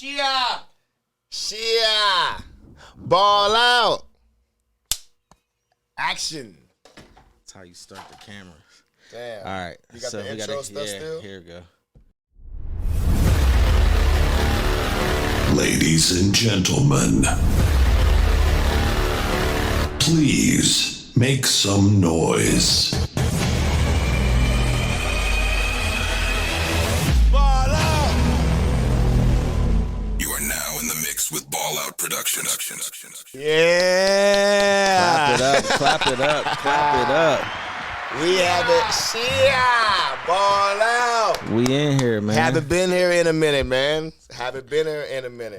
Chia. Chia. Ball out. Action. That's how you start the camera. Damn. All right. You got the intro stuff still? Here we go. Ladies and gentlemen, please make some noise. Ball out. You are now in the mix with Ball Out Productions. Yeah. Clap it up. Clap it up. Clap it up. We have it. Chia. Ball out. We in here, man. Haven't been here in a minute, man.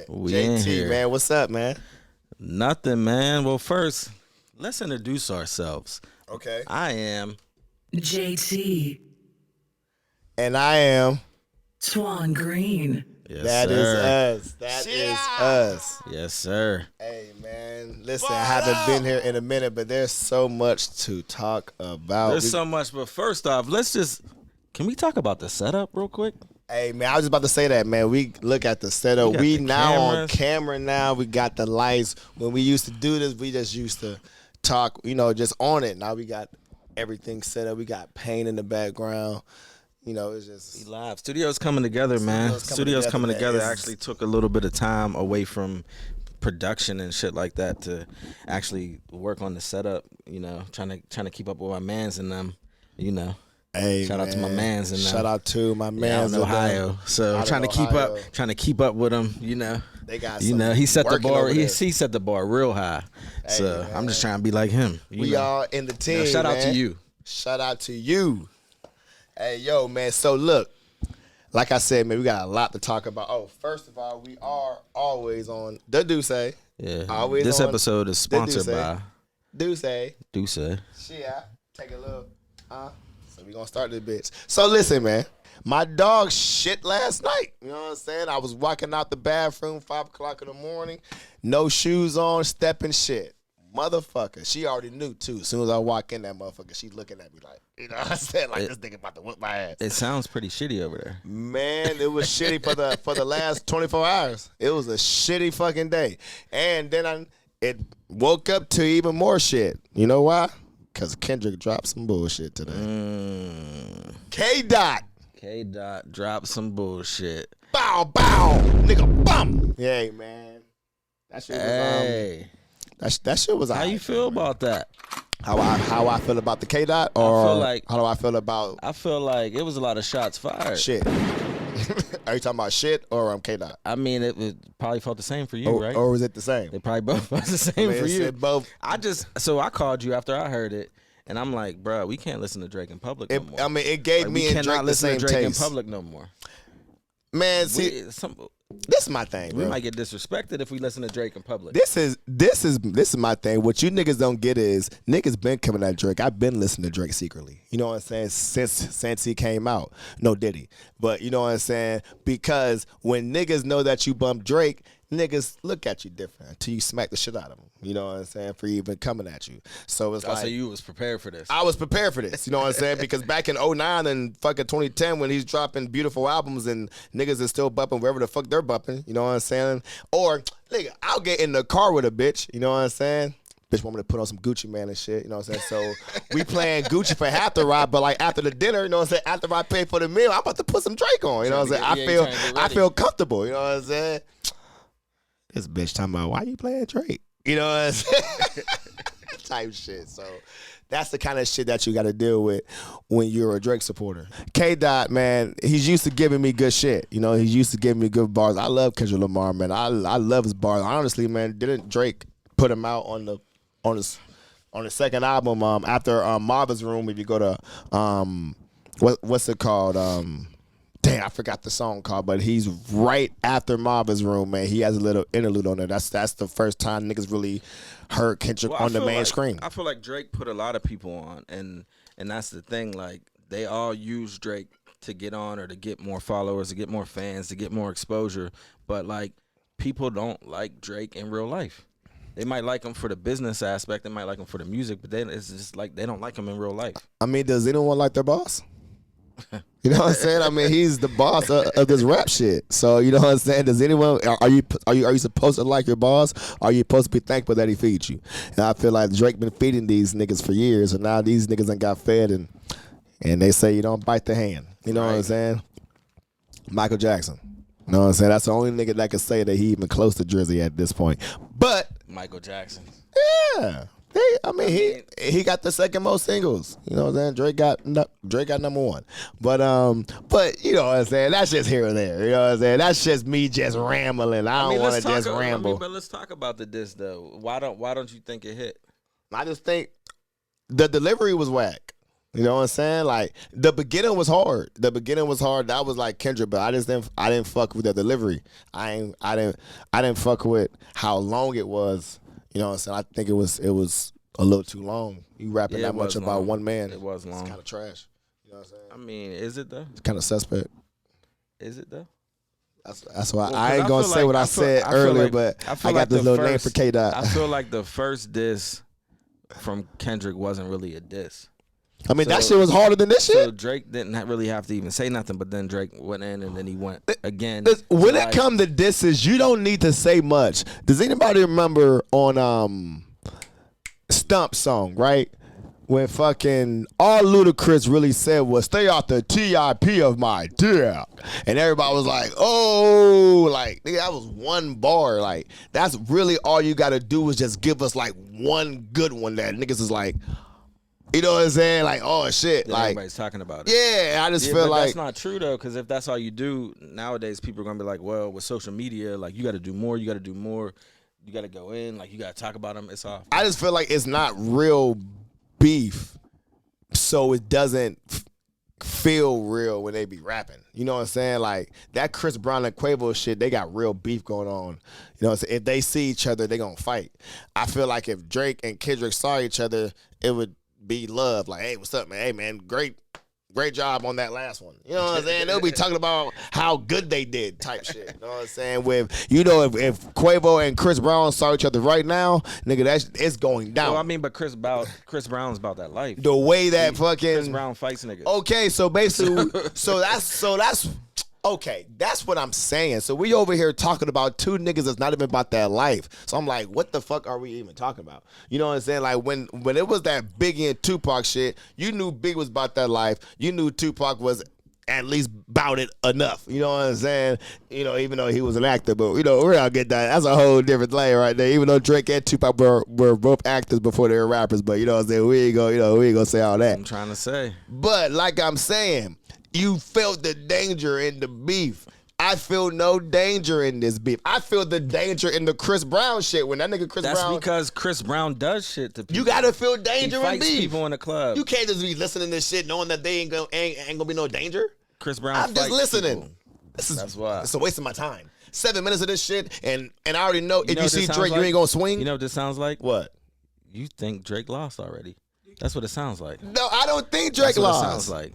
We JT, in here. man, what's up, man? Nothing, man. Well, first, let's introduce ourselves. Okay. I am JT And I am. Twan Green. Yes, That is sir. us. That is us. Yes, sir. Hey, man. Listen, I haven't been here in a minute, but there's so much to talk about. There's so much, but first off, can we talk about the setup real quick? Hey, man, I was just about to say that, man. We look at the setup. We got We the now on cameras. camera now. We got the lights. When we used to do this, we just used to talk, just on it. Now we got everything set up. We got paint in the background. It's just... We live. Studio's coming together, man. Studio's coming together. Actually took a little bit of time away from production and shit like that to actually work on the setup, trying to keep up with my mans and them, Hey, Shout out to my mans and them. Shout out to my mans in Ohio. So Out trying in to keep Ohio. up, trying to keep up with them, They got he set the working bar. over He there. set the bar real high. So man. I'm just trying to be like him. We all in the team. Shout out man. to you. Shout out to you. Hey, yo, man. So look, like I said, man, we got a lot to talk about. Oh, first of all, we are always on the Duce. Yeah. Always This on episode is sponsored Duce. by Duce. Duce. Yeah. Take a look. So we gonna start this bitch. So listen, man. My dog shit last night. You know what I'm saying? I was walking out the bathroom 5 o'clock in the morning, no shoes on, stepping shit. Motherfucker. She already knew too. As soon as I walk in, that motherfucker, she looking at me like, what I'm saying? Like, this nigga about to whip my ass. It sounds pretty shitty over there. Man, it was shitty for the last 24 hours. It was a shitty fucking day. And then it woke up to even more shit. You know why? Because Kendrick dropped some bullshit today. K-Dot. K-Dot dropped some bullshit. Bow, bow. Nigga, bum. Yeah, man. That shit was, Hey. that shit was How alright, you feel about that? How I feel about the K-Dot? Or feel like- how do I feel about I feel like it was a lot of shots fired. shit? Are you talking about shit or K-Dot? I mean, it probably felt the same for you, right? Or was it the same? They probably both felt the same for it you. said both. So I called you after I heard it, and I'm like, bro, we can't listen to Drake in public no more. I mean, it gave Like, me we and cannot Drake the listen same to Drake taste. in public no more. Man, see, this is my thing, We bro. might get disrespected if we listen to Drake in public. This is my thing. What you niggas don't get is niggas been coming at Drake. I've been listening to Drake secretly. You know what I'm saying? Since he came out. No Diddy. But you know what I'm saying? Because when niggas know that you bump Drake, niggas look at you different until you smack the shit out of them. You know what I'm saying? For even coming at you. So it's like So you was prepared for this. I was prepared for this, you know what I'm saying? Because back in 2009 and fucking 2010 when he's dropping beautiful albums and niggas is still bumping wherever the fuck they're bumping, you know what I'm saying? Or, nigga, I'll get in the car with a bitch, you know what I'm saying? Bitch want me to put on some Gucci Man and shit, you know what I'm saying? So we playing Gucci for half the ride, but like after the dinner, you know what I'm saying? After I pay for the meal, I'm about to put some Drake on, you know what I'm saying? I feel comfortable, you know what I'm saying? This bitch talking about, why you playing Drake? You know what I'm saying? Type shit. So that's the kind of shit that you got to deal with when you're a Drake supporter. K-Dot, man, he's used to giving me good shit. You know, he's used to giving me good bars. I love Kendrick Lamar, man. I love his bars. Honestly, man, didn't Drake put him out on the second album after Marvin's Room? If you go to what's it called? Damn, I forgot the song called, but he's right after Marvin's Room, man. He has a little interlude on there. That's the first time niggas really heard Kendrick on the main screen. I feel like Drake put a lot of people on, and that's the thing. Like, they all use Drake to get on or to get more followers, to get more fans, to get more exposure. But, like, people don't like Drake in real life. They might like him for the business aspect. They might like him for the music, but it's just like they don't like him in real life. I mean, does anyone like their boss? You know what I'm saying? I mean, he's the boss of this rap shit. So you know what I'm saying? Does anyone are you supposed to like your boss? Or are you supposed to be thankful that he feeds you? And I feel like Drake been feeding these niggas for years, and now these niggas done got fed, and they say you don't bite the hand. You know what I'm saying? Michael Jackson. You know what I'm saying? That's the only nigga that can say that he even close to Drizzy at this point. But Michael Jackson. yeah. He got the second most singles. You know what I'm saying? Drake got number one. But you know what I'm saying? That's just here and there. You know what I'm saying? That's just me just rambling. I don't want to just ramble. But let's talk about the diss though. Why don't you think it hit? I just think the delivery was whack. You know what I'm saying? Like the beginning was hard. That was like Kendrick, but I didn't fuck with the delivery. I didn't fuck with how long it was. You know what I'm saying? I think it was a little too long. You rapping that much about one man. It was long. It's kind of trash. You know what I'm saying? I mean, is it though? It's kind of suspect. Is it though? That's why I ain't gonna say what I said earlier, but I got this little name for K-Dot. I feel like the first diss from Kendrick wasn't really a diss. I mean, that shit was harder than this shit. So Drake didn't really have to even say nothing, but then Drake went in and then he went again. When it come to disses, you don't need to say much. Does anybody remember on Stump song, right? When fucking all Ludacris really said was stay out the TIP of my dick. And everybody was like, oh, like, nigga, that was one bar. Like, that's really all you gotta do is just give us like one good one that niggas is like, you know what I'm saying? Like, oh shit. Like everybody's talking about it. Yeah, I just feel like that's not true though, because if that's all you do nowadays, people are gonna be like, well, with social media, like you gotta do more, you gotta go in, like you gotta talk about them. It's off. I just feel like it's not real beef, so it doesn't feel real when they be rapping. You know what I'm saying? Like that Chris Brown and Quavo shit, they got real beef going on. You know what I'm saying? If they see each other, they gonna fight. I feel like if Drake and Kendrick saw each other, it would be love. Like, hey, what's up, man? Hey, man, great job on that last one. You know what I'm saying? They'll be talking about how good they did type shit. You know what I'm saying? With, you know, if Quavo and Chris Brown saw each other right now, nigga, it's going down. Well, I mean, but Chris Brown's about that life. The way that fucking Chris Brown fights niggas. Okay, so basically, so that's okay, that's what I'm saying. So we over here talking about two niggas that's not even about that life. So I'm like, what the fuck are we even talking about? You know what I'm saying? Like when it was that Biggie and Tupac shit, you knew Big was about that life. You knew Tupac was at least about it enough. You know what I'm saying? You know, even though he was an actor, but you know, we're gonna get that. That's a whole different thing right there. Even though Drake and Tupac were both actors before they were rappers, but you know what I'm saying? We ain't gonna say all that. I'm trying to say. But like I'm saying, you felt the danger in the beef. I feel no danger in this beef. I feel the danger in the Chris Brown shit. When that nigga Chris Brown. That's because Chris Brown does shit to people. You gotta feel danger in beef. He fights people in the club. You can't just be listening to this shit knowing that they ain't gonna be no danger. Chris Brown. I'm just listening. People. That's why. It's a waste of my time. 7 minutes of this shit, and I already know if know you see Drake, like? you ain't gonna swing. You know what this sounds like? What? You think Drake lost already? That's what it sounds like. No, I don't think Drake That's what lost. It sounds like.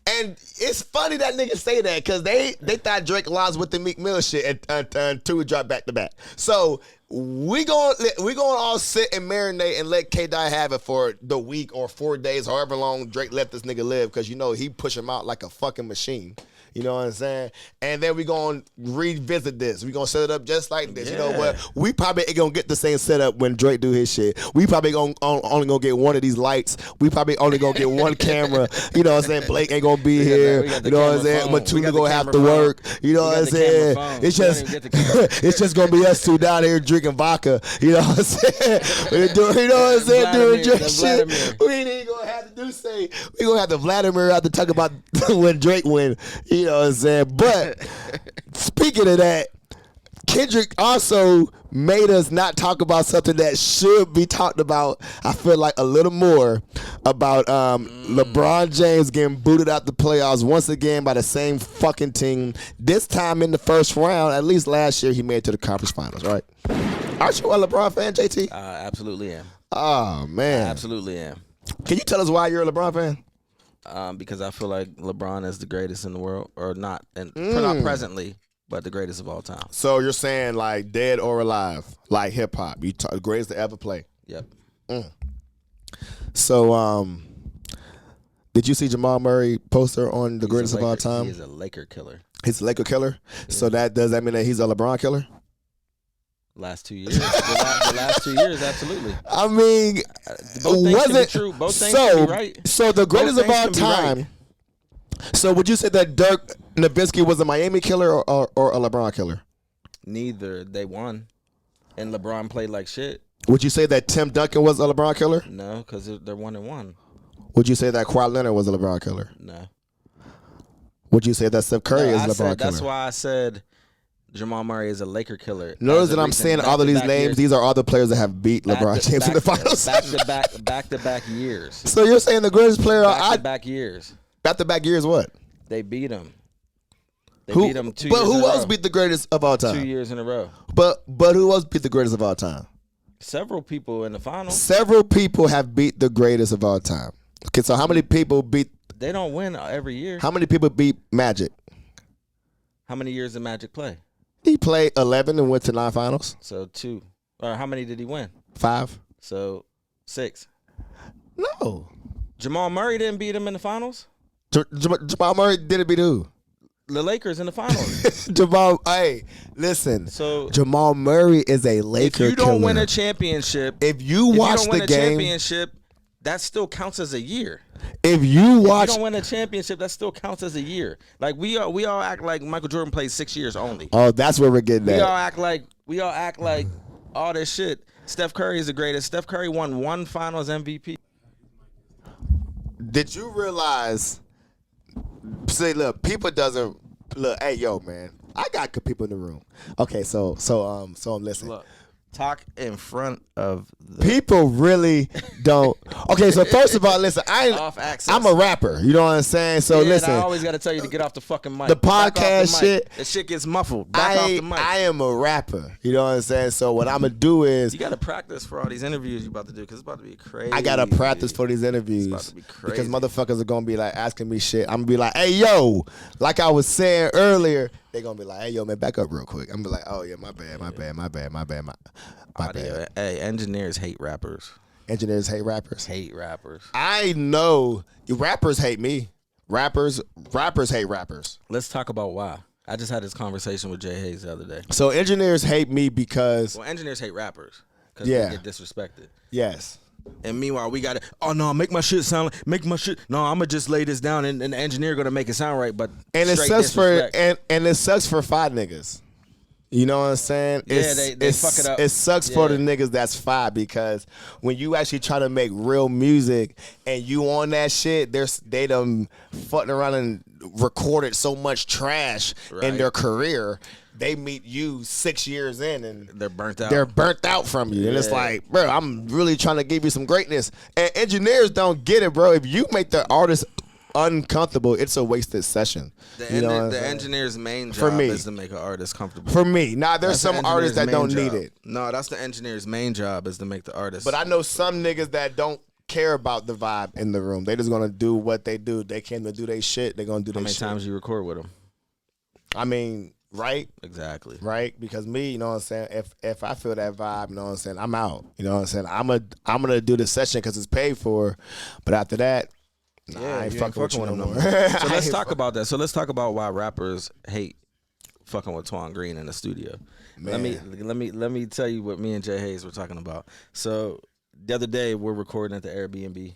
And it's funny that niggas say that because they thought Drake lost with the Meek Mill shit and two dropped back to back. So we gonna all sit and marinate and let K-Dot have it for the week or 4 days, however long Drake let this nigga live, because you know he push him out like a fucking machine. You know what I'm saying? And then we gonna revisit this. We gonna set it up just like this. Yeah. You know what? We probably ain't gonna get the same setup when Drake do his shit. We probably only gonna get one of these lights. We probably only gonna get one camera. You know what I'm saying? Blake ain't gonna be here. You know what I'm saying? Mutulu gonna have to work. You know what I'm saying? It's just gonna be us two down here drinking vodka. You know what I'm saying? You know what I'm saying? Doing Drake shit. We ain't gonna have to do say. We gonna have to Vladimir out to talk about when Drake win. You know what I'm saying? But speaking of that, Kendrick also made us not talk about something that should be talked about, I feel like, a little more, about LeBron James getting booted out the playoffs once again by the same fucking team. This time in the first round. At least last year he made it to the conference finals, right? Aren't you a LeBron fan, JT? Absolutely am. Oh, man. I absolutely am. Can you tell us why you're a LeBron fan? Because I feel like LeBron is the greatest in the world, or not, and not presently, but the greatest of all time. So you're saying like dead or alive, like hip hop, the greatest to ever play. Yep. So Did you see Jamal Murray poster on the greatest of all time? He is a Laker killer. He's a Laker killer. Yeah. So does that mean that he's a LeBron killer? Last 2 years, the last 2 years, absolutely. I mean, both things can be true. Both things can be right. So the greatest of all time. Right. So would you say that Dirk Nowitzki was a Miami killer or a LeBron killer? Neither. They won, and LeBron played like shit. Would you say that Tim Duncan was a LeBron killer? No, because they're 1-1. Would you say that Kawhi Leonard was a LeBron killer? No. Would you say that Steph Curry is a LeBron killer? That's why I said Jamal Murray is a Laker killer. Notice that I'm saying all of these names. Years. These are all the players that have beat LeBron James in the finals. Back-to-back years. So you're saying the greatest player? Back-to-back years. Back-to-back years what? They beat him. They beat him 2 years in a row. But who else beat the greatest of all time? 2 years in a row. But who else beat the greatest of all time? Several people in the finals. Several people have beat the greatest of all time. Okay, so how many people beat? They don't win every year. How many people beat Magic? How many years did Magic play? He played 11 and went to 9 finals. So 2. Or how many did he win? 5. So 6. No. Jamal Murray didn't beat him in the finals? Jamal Murray didn't beat who? The Lakers in the finals. Hey, listen. So Jamal Murray is a Laker killer. If you don't win a championship, if you watch the game, championship, that still counts as a year. If you don't win a championship, that still counts as a year. Like we all act like Michael Jordan played 6 years only. Oh, that's where we're getting at. We all act like all this shit. Steph Curry is the greatest. Steph Curry won 1 Finals MVP. Did you realize? See, look, people doesn't look. Hey, yo, man, I got good people in the room. Okay, so I'm listening. Look, talk in front of the people really don't. Okay, so first of all, listen, I'm a rapper. You know what I'm saying? So listen, I always got to tell you to get off the fucking mic. The podcast shit, that shit gets muffled. Back off the mic. I am a rapper. You know what I'm saying? So what I'm gonna do is you got to practice for all these interviews you about to do because it's about to be crazy. I gotta practice for these interviews. It's about to be crazy because motherfuckers are gonna be like asking me shit. I'm gonna be like, hey yo, like I was saying earlier. They're gonna be like, hey yo, man, back up real quick. I'm gonna be like, oh yeah, my bad. Hey, engineers hate rappers. Engineers hate rappers. Hate rappers. I know rappers hate me. Rappers hate rappers. Let's talk about why. I just had this conversation with Jay Hayes the other day. So engineers hate me because engineers hate rappers because they get disrespected. Yes. And meanwhile, we got to, make my shit. No, I'm going to just lay this down and the engineer going to make it sound right. But it sucks for it sucks for 5 niggas. You know what I'm saying? Yeah, they fuck it up. It sucks for the niggas that's 5 because when you actually try to make real music and you on that shit, they done fucking around and recorded so much trash in their career. They meet you 6 years in and they're burnt out. They're burnt out from you. And it's like, bro, I'm really trying to give you some greatness. And engineers don't get it, bro. If you make the artist uncomfortable, it's a wasted session. The engineer's main job is to make an artist comfortable. For me. Now, there's some artists that don't need it. No, that's the engineer's main job is to make the artist. But I know some niggas that don't care about the vibe in the room. They just gonna do what they do. They came to do their shit. They're gonna do their shit. How many times you record with them? I mean, right? Exactly. Right? Because me, you know what I'm saying, if I feel that vibe, you know what I'm saying, I'm out. You know what I'm saying? I'm gonna do the session because it's paid for. But after that, I ain't fucking with you no more. So let's talk about that. So let's talk about why rappers hate fucking with Twan Green in the studio. Man. Let me tell you what me and Jay Hayes were talking about. So the other day we're recording at the Airbnb,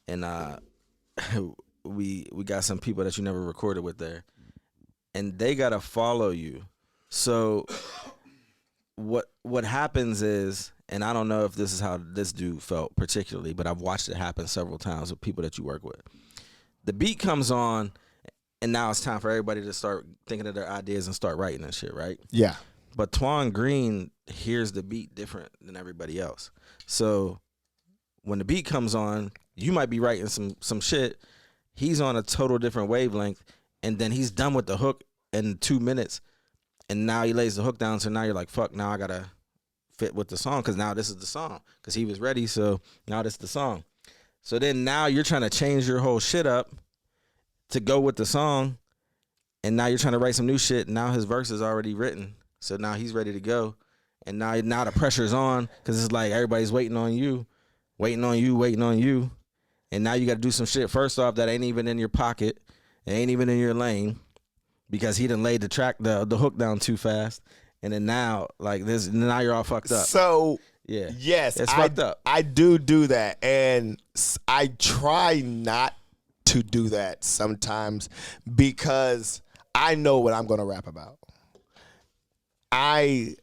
and we got some people that you never recorded with there, and they gotta follow you. So what happens is, and I don't know if this is how this dude felt particularly, but I've watched it happen several times with people that you work with. The beat comes on, and now it's time for everybody to start thinking of their ideas and start writing and shit, right? Yeah. But Twan Green hears the beat different than everybody else. So when the beat comes on, you might be writing some shit. He's on a total different wavelength, and then he's done with the hook in 2 minutes, and now he lays the hook down. So now you're like, fuck, now I gotta fit with the song because now this is the song because he was ready. So now this is the song. So then now you're trying to change your whole shit up to go with the song, and now you're trying to write some new shit. Now his verse is already written, so now he's ready to go, and now the pressure's on because it's like everybody's waiting on you, and now you got to do some shit. First off, that ain't even in your pocket, it ain't even in your lane, because he done laid the hook down too fast, and then now like this, now you're all fucked up. So yeah, yes, it's fucked up. I do that, and I try not to do that sometimes because I know what I'm gonna rap about. I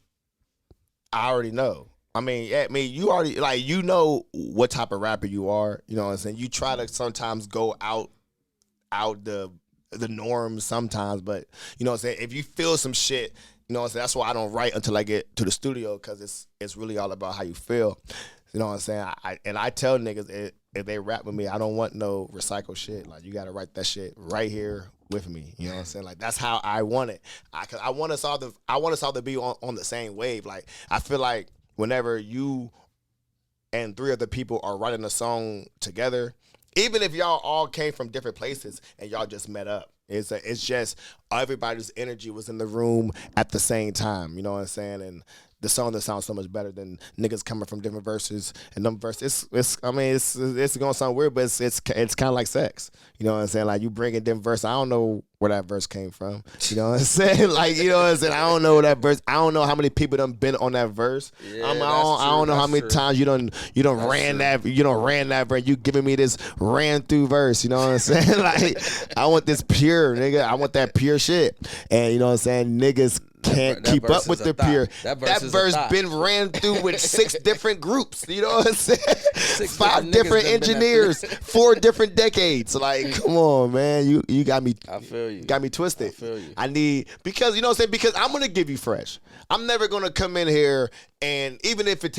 already know. I mean, you already you know what type of rapper you are. You know what I'm saying? You try to sometimes go out the norms sometimes, but you know what I'm saying? If you feel some shit, you know what I'm saying? That's why I don't write until I get to the studio, because it's really all about how you feel. You know what I'm saying? I tell niggas if they rap with me, I don't want no recycled shit. Like, you got to write that shit right here with me. You know what I'm saying? Like, that's how I want it. I want us all to be on the same wave. Like, I feel like whenever you and three other people are writing a song together, even if y'all all came from different places and y'all just met up, it's just everybody's energy was in the room at the same time. You know what I'm saying? And the song that sounds so much better than niggas coming from different verses and them verses. It's gonna sound weird, but it's kind of like sex. You know what I'm saying? Like, you bring in different verses. I don't know where that verse came from. You know what I'm saying? Like, you know what I'm saying? I don't know that verse. I don't know how many people done been on that verse. Yeah, I don't know how many times you done ran that verse. You giving me this ran through verse. You know what I'm saying? Like, I want this pure, nigga. I want that pure shit. And you know what I'm saying? Niggas can't keep up with the pure. That verse been ran through with 6 different groups. You know what I'm saying? 5 different engineers, 4 different decades. Like, come on, man. You got me. I feel you. Got me twisted. I feel you. I need, because you know what I'm saying? Because I'm gonna give you fresh. I'm never gonna come in here and even if it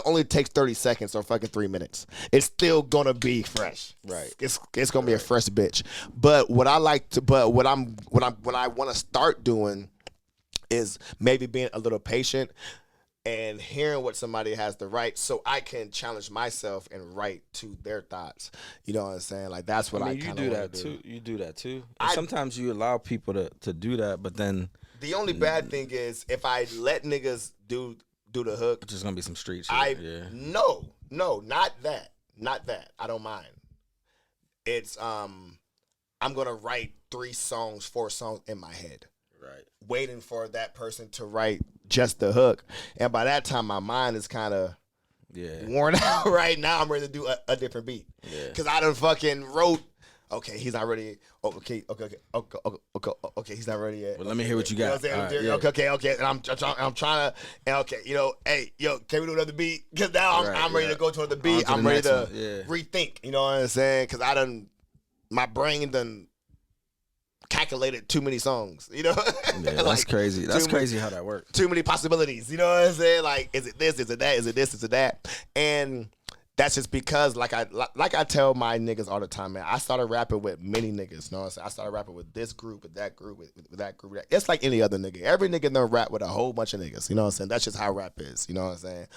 only takes 30 seconds or fucking 3 minutes, it's still gonna be fresh. Right. It's gonna be a fresh bitch. But what I want to start doing is maybe being a little patient and hearing what somebody has to write, so I can challenge myself and write to their thoughts. You know what I'm saying? Like, that's what I kind of want to do. You do that too. And sometimes you allow people to do that, but then the only bad thing is if I let niggas do the hook, it's just gonna be some street shit. No, not that. I don't mind. It's I'm gonna write 3 songs, 4 songs in my head. Right. Waiting for that person to write just the hook. And by that time, my mind is kind of worn out. Right now, I'm ready to do a different beat. Yeah. Because I done fucking wrote, okay, he's not ready. Okay, he's not ready yet. Well, let me hear what you got. You know what I'm saying? Okay. And I'm trying to, and okay, you know, hey, yo, can we do another beat? Because now I'm ready to go to another beat. I'm ready to rethink. You know what I'm saying? Because my brain done calculated too many songs, you know? Yeah, that's like, crazy. That's crazy how that works. Too many possibilities, you know what I'm saying? Like, is it this? Is it that? Is it this? Is it that? And that's just because, like I tell my niggas all the time, man, I started rapping with many niggas, you know what I'm saying? I started rapping with this group, with that group, with that group. It's like any other nigga. Every nigga done rap with a whole bunch of niggas, you know what I'm saying? That's just how rap is, you know what I'm saying?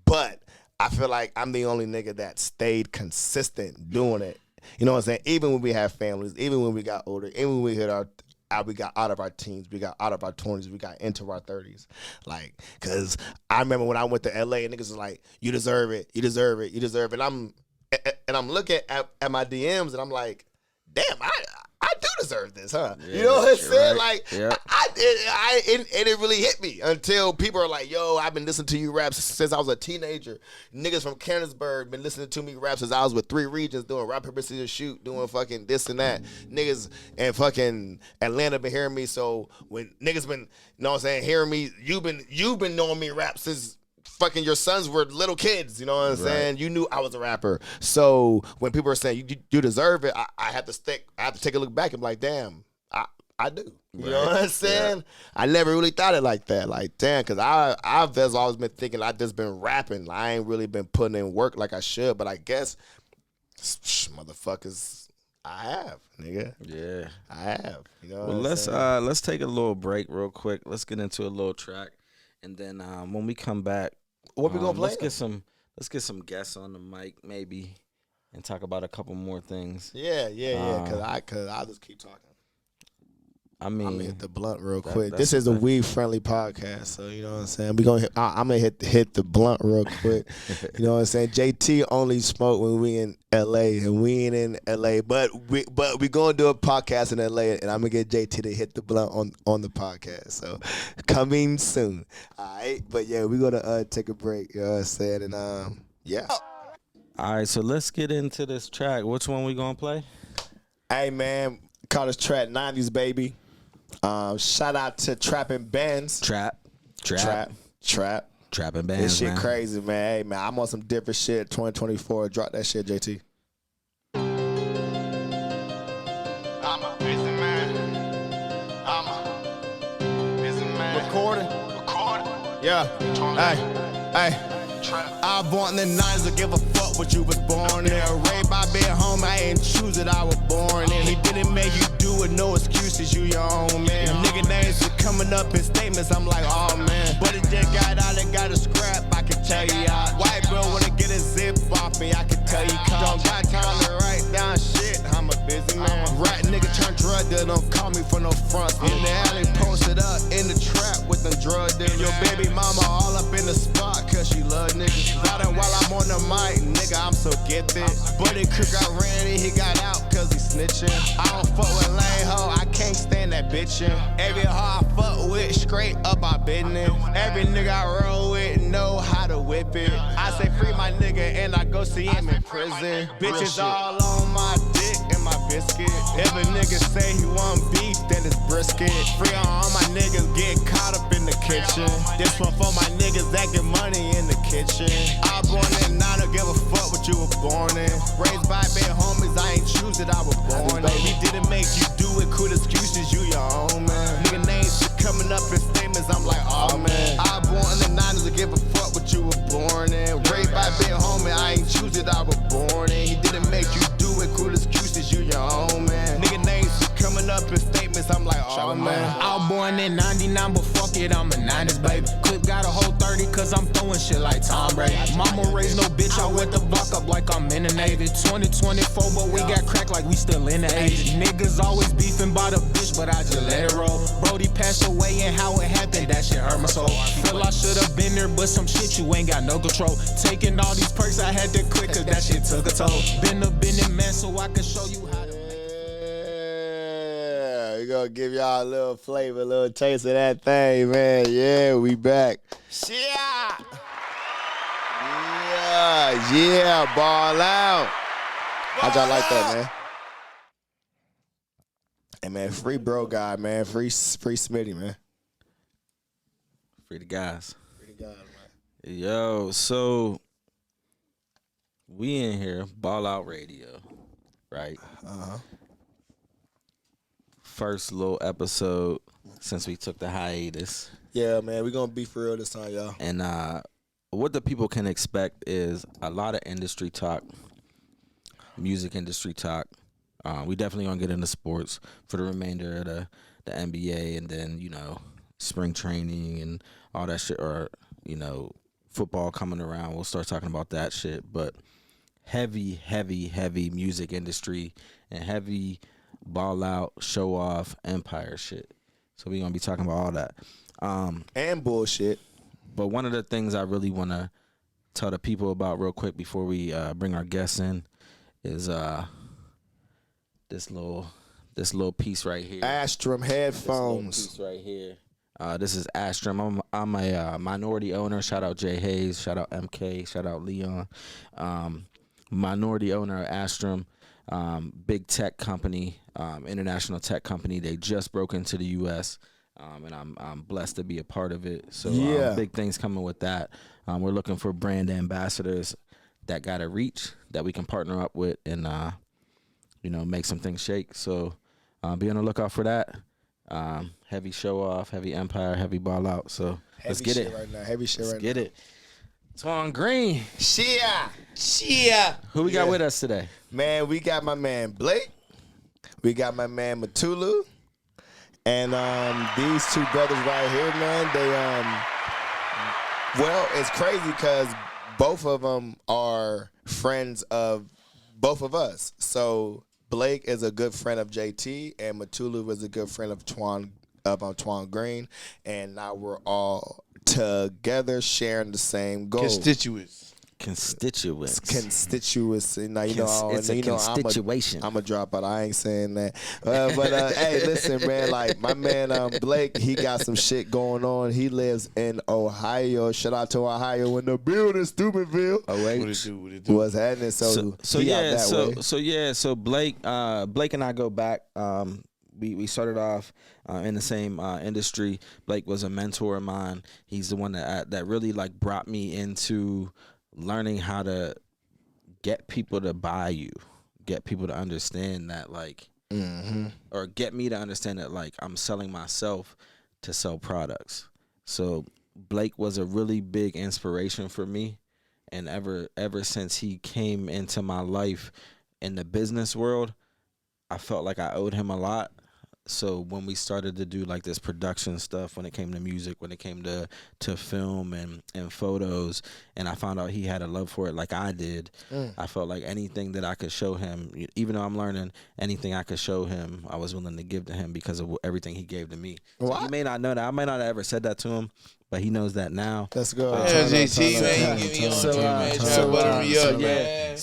But I feel like I'm the only nigga that stayed consistent doing it. You know what I'm saying? Even when we have families, even when we got older, even when we we got out of our teens, we got out of our 20s, we got into our 30s. Like, because I remember when I went to LA and niggas was like, you deserve it, you deserve it, you deserve it. And I'm looking at my DMs and I'm like, damn, I do deserve this, huh? Yeah, you know what I'm saying? Right. Like, yeah. it really hit me until people are like, yo, I've been listening to you rap since I was a teenager. Niggas from Canonsburg been listening to me rap since I was with 3 Regions doing rap, paper, scissors, shoot, doing fucking this and that. Niggas and fucking Atlanta been hearing me. So when niggas been, you know what I'm saying, hearing me, you've been knowing me rap since fucking your sons were little kids, you know what I'm saying? You knew I was a rapper. So when people are saying you deserve it, I have to take a look back and be like, damn, I do. You know what I'm saying? Yeah. I never really thought it like that. Like, damn, because I've always been thinking I just been rapping. I ain't really been putting in work like I should, but I guess, motherfuckers, I have, nigga. Yeah. I have. You know well, let's take a little break real quick. Let's get into a little track. And then when we come back, what we gonna play? Let's get some guests on the mic maybe, and talk about a couple more things. Yeah. Cause I'll just keep talking. I'm gonna hit the blunt real quick. that's This is a weed friendly podcast, so you know what I'm saying. We gonna I'm gonna hit the blunt real quick. You know what I'm saying. JT only smoke when we in LA, and we ain't in LA, but we gonna do a podcast in LA, and I'm gonna get JT to hit the blunt on the podcast. So coming soon. All right, but yeah, we gonna take a break. You know what I'm saying, and yeah. All right, so let's get into this track. Which one we gonna play? Hey man, call this track 90s baby. Shout out to Trappin' Bands. Trap and bands. This shit man. crazy, man. Hey man, I'm on some different shit. 2024. Drop that shit, JT. I'm a busy man. I'm a busy man. Recording. Yeah. Hey. I born in the 90s, I give a fuck what you was born in. Raised by big home, I ain't choose it, I was born in. He didn't make you do it, no excuses, you your own man. Nigga names are coming up in statements, I'm like, oh man. But it just got out and got a scrap, I can tell you out. White bro wanna get a zip off me, I can tell you don't got time to write down shit, I'm a busy man. Rat nigga turn drug dealer, don't call me for no front. In the alley, posted up in the trap with them drug dealers. Your baby mama all up in the spot, cause she love niggas. Riding while I'm on the mic, nigga, I'm so gifted. Buddy Creek got ran and he got out cause he snitching. I don't fuck with lame hoe, I can't stand that bitchin'. Every hoe I fuck with, straight up our business. Every nigga I roll with know how to whip it. I say free my nigga and I go see him in prison. Bitches all on my dick and my biscuit. If a nigga say he want beef, then it's brisket. Free on all my niggas get caught up in the kitchen. This one for my niggas that get money in the kitchen. I born in 9, don't give a fuck what you were born in. Raised by big homies, I ain't choose it, I was born in. He didn't make you do it, cool excuses, you your own man. Nigga names shit coming up in statements, I'm like, oh man. I born in the 90s, don't give a fuck what you were born in. Raised by big homie, I ain't choose it, I was born in. He didn't make you do it, cool excuses, you your own man. Nigga names shit coming up in statements, I'm like, oh man. I was born in 99, but fuck it, I'm a 90s baby. Clip got a whole 30, cause I'm throwing shit like Tom Brady. Mama raised no bitch, I went the block up like I'm in the Navy. 2024, but we got cracked like we still in the 80s. Niggas always beefing by the bitch, but I just let it roll. Brody passed away and how it happened, that shit hurt my soul. Feel I should've been there, but some shit you ain't got no control. Taking all these perks, I had to quit, cause that shit took a toll. Been a man, so I can show you how to. We gonna give y'all a little flavor, a little taste of that thing, man. Yeah, we back. Yeah, ball out. How'd y'all like that, man? Hey, man, free bro guy, man. Free Smitty, man. Free the guys. Free the guy, man. Yo, so we in here, Ball Out Radio, right? Uh-huh. First little episode since we took the hiatus. Yeah, man, we gonna be for real this time, y'all. And what the people can expect is a lot of industry talk, music industry talk. We definitely gonna get into sports for the remainder of the NBA, and then, you know, spring training and all that shit, or, you know, football coming around. We'll start talking about that shit. But heavy music industry and heavy ball out, show off, empire shit. So we gonna be talking about all that. And bullshit. But one of the things I really want to tell the people about real quick before we bring our guests in is this little piece right here. Astrum headphones. This little piece right here. This is Astrum. I'm a minority owner. Shout out Jay Hayes. Shout out MK. Shout out Leon. Minority owner of Astrum. Big tech company, international tech company. They just broke into the U.S. And I'm blessed to be a part of it. So big things coming with that. We're looking for brand ambassadors that got a reach that we can partner up with and you know, make some things shake. So be on the lookout for that. Heavy show off, heavy empire, heavy ball out. So let's get it right now. Heavy shit right now. Let's get it. Twan Green. Chia. Who we got with us today? Man, we got my man Blake. We got my man Mutulu. And these two brothers right here, man, they well, it's crazy because both of them are friends of both of us. So Blake is a good friend of JT, and Mutulu is a good friend of Twan Green, and now we're all together sharing the same goal. Constituents, and now It's a constitution. I'm a dropout. I ain't saying that, hey, listen, man. Like my man Blake, he got some shit going on. He lives in Ohio. Shout out to Ohio in the building, Stupidville. Oh wait, What it do? What's happening? So Blake and I go back. We started off in the same industry. Blake was a mentor of mine. He's the one that really like brought me into learning how to get people to buy you, get people to understand that like, or get me to understand that like I'm selling myself to sell products. So Blake was a really big inspiration for me, and ever since he came into my life in the business world, I felt like I owed him a lot. So when we started to do like this production stuff, when it came to music, when it came to film and photos, and I found out he had a love for it like I did, I felt like anything that I could show him, even though I'm learning, anything I could show him, I was willing to give to him because of everything he gave to me. So he may not know that. I might not have ever said that to him, but he knows that now. Let's go. Yeah, JT, man, you get me on too, man. Try to butter me up, man.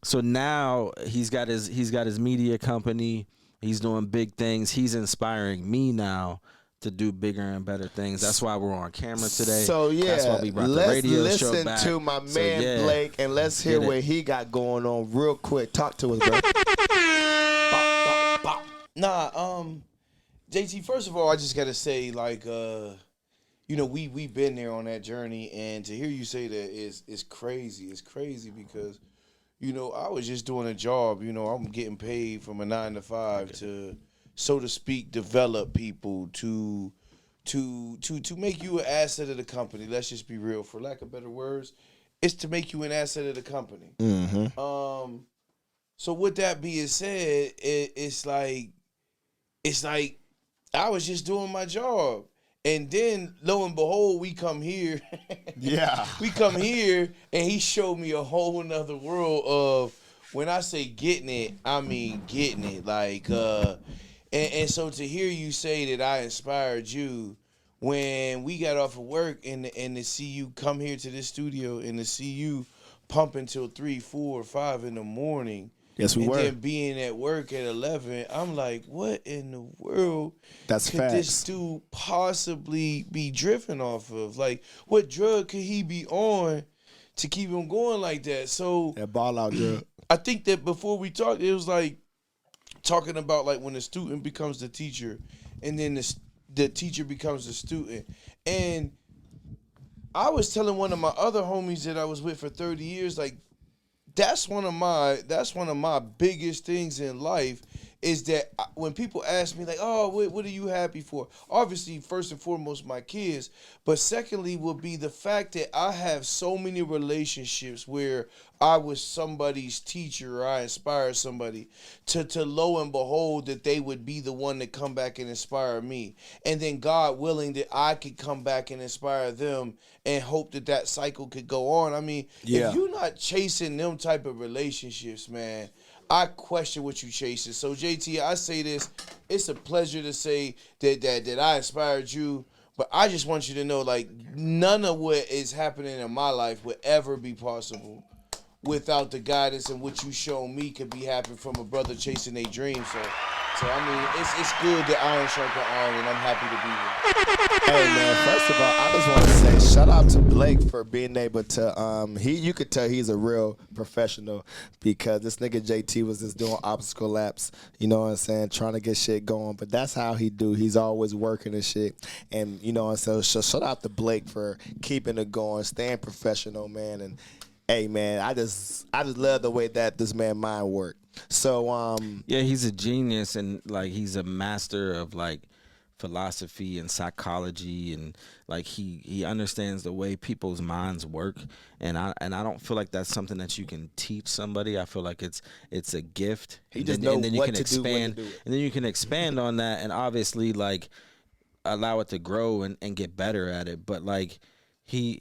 So now he's got his media company. He's doing big things. He's inspiring me now to do bigger and better things. That's why we're on camera today. So yeah, that's why we brought the radio show back. Listen to my man Blake, and let's hear what he got going on real quick. Talk to us, bro. JT, first of all, I just gotta say, like, we've been there on that journey, and to hear you say that is crazy. It's crazy because, I was just doing a job. I'm getting paid from a 9 to 5 to, so to speak, develop people to make you an asset of the company. Let's just be real, for lack of better words, it's to make you an asset of the company. So with that being said, it's like I was just doing my job. And then, lo and behold, we come here. We come here, and he showed me a whole nother world of, when I say getting it, I mean getting it. Like, and so to hear you say that I inspired you when we got off of work and to see you come here to this studio and to see you pump until 3, 4, 5 in the morning. Yes, we were. And then being at work at 11, I'm like, what in the world could this dude possibly be driven off of? Like, what drug could he be on to keep him going like that? So that ball out drug. I think that before we talked, it was like talking about like when the student becomes the teacher, and then the teacher becomes the student. And I was telling one of my other homies that I was with for 30 years, like, that's one of my biggest things in life, is that when people ask me like, oh, what are you happy for? Obviously, first and foremost, my kids. But secondly would be the fact that I have so many relationships where I was somebody's teacher, or I inspired somebody to lo and behold that they would be the one to come back and inspire me. And then God willing that I could come back and inspire them, and hope that cycle could go on. I mean, if you're not chasing them type of relationships, man, I question what you chasing. So JT, I say this, it's a pleasure to say that I inspired you, but I just want you to know, like, none of what is happening in my life would ever be possible without the guidance and what you show me could be happening from a brother chasing a dream. So I mean, it's good that iron sharpen iron, and I'm happy to be here. Hey man, first of all, I just want to say shout out to Blake for being able to you could tell he's a real professional, because this nigga JT was just doing obstacle laps, you know what I'm saying, trying to get shit going. But that's how he do. He's always working and shit. And you know what I'm saying, so shout out to Blake for keeping it going, staying professional, man. And hey man, I just love the way that this man mind work. So yeah, he's a genius, and like he's a master of like philosophy and psychology, and like he understands the way people's minds work, and I don't feel like that's something that you can teach somebody. I feel like it's a gift. He just knows what to do, and then you can expand on that, and obviously like allow it to grow and get better at it. But like he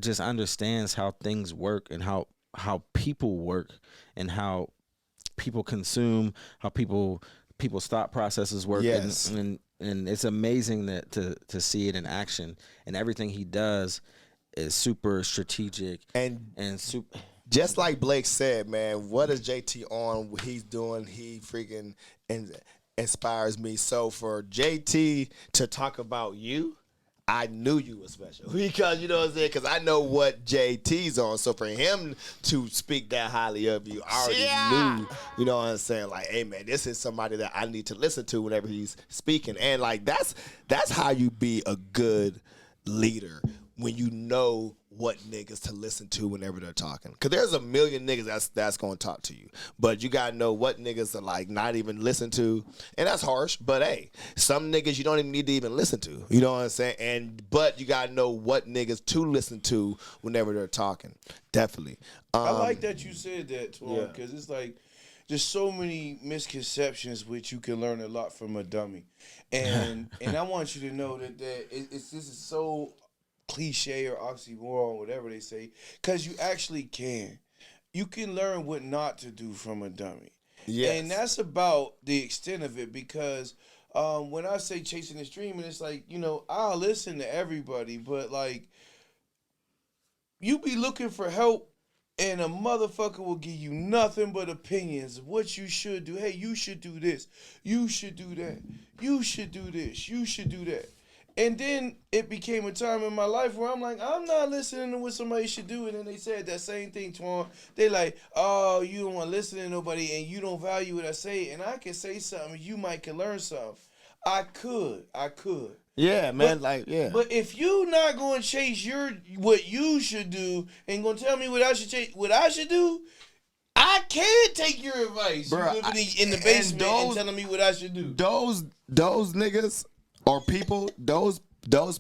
just understands how things work and how people work, and how people consume, how people's thought processes work, Yes. and it's amazing that to see it in action. And everything he does is super strategic and super. Just like Blake said, man, what is JT on? What he's doing, he freaking inspires me. So for JT to talk about you, I knew you were special because you know what I'm saying. Because I know what JT's on. So for him to speak that highly of you, I already knew. You know what I'm saying? Like, hey man, this is somebody that I need to listen to whenever he's speaking. And like that's how you be a good leader, when you know what niggas to listen to whenever they're talking. Because there's a million niggas that's going to talk to you. But you got to know what niggas to, like, not even listen to. And that's harsh. But, hey, some niggas you don't even need to even listen to. You know what I'm saying? But you got to know what niggas to listen to whenever they're talking. Definitely. I like that you said that, Twan, because it's like there's so many misconceptions which you can learn a lot from a dummy. And I want you to know that this is so cliche or oxymoron, whatever they say, because you actually can. You can learn what not to do from a dummy. Yes. And that's about the extent of it, because when I say chasing this dream, and it's like, you know, I'll listen to everybody, but like, you be looking for help and a motherfucker will give you nothing but opinions of what you should do. Hey, you should do this. You should do that. You should do this. You should do that. And then it became a time in my life where I'm like, I'm not listening to what somebody should do. And then they said that same thing, Twan. They like, oh, you don't want to listen to nobody and you don't value what I say. And I can say something, you might can learn something. I could. Yeah, man. But if you not going to chase what you should do and going to tell me what I should do, I can't take your advice. Bruh, you living in the basement and telling me what I should do. Those niggas or people, those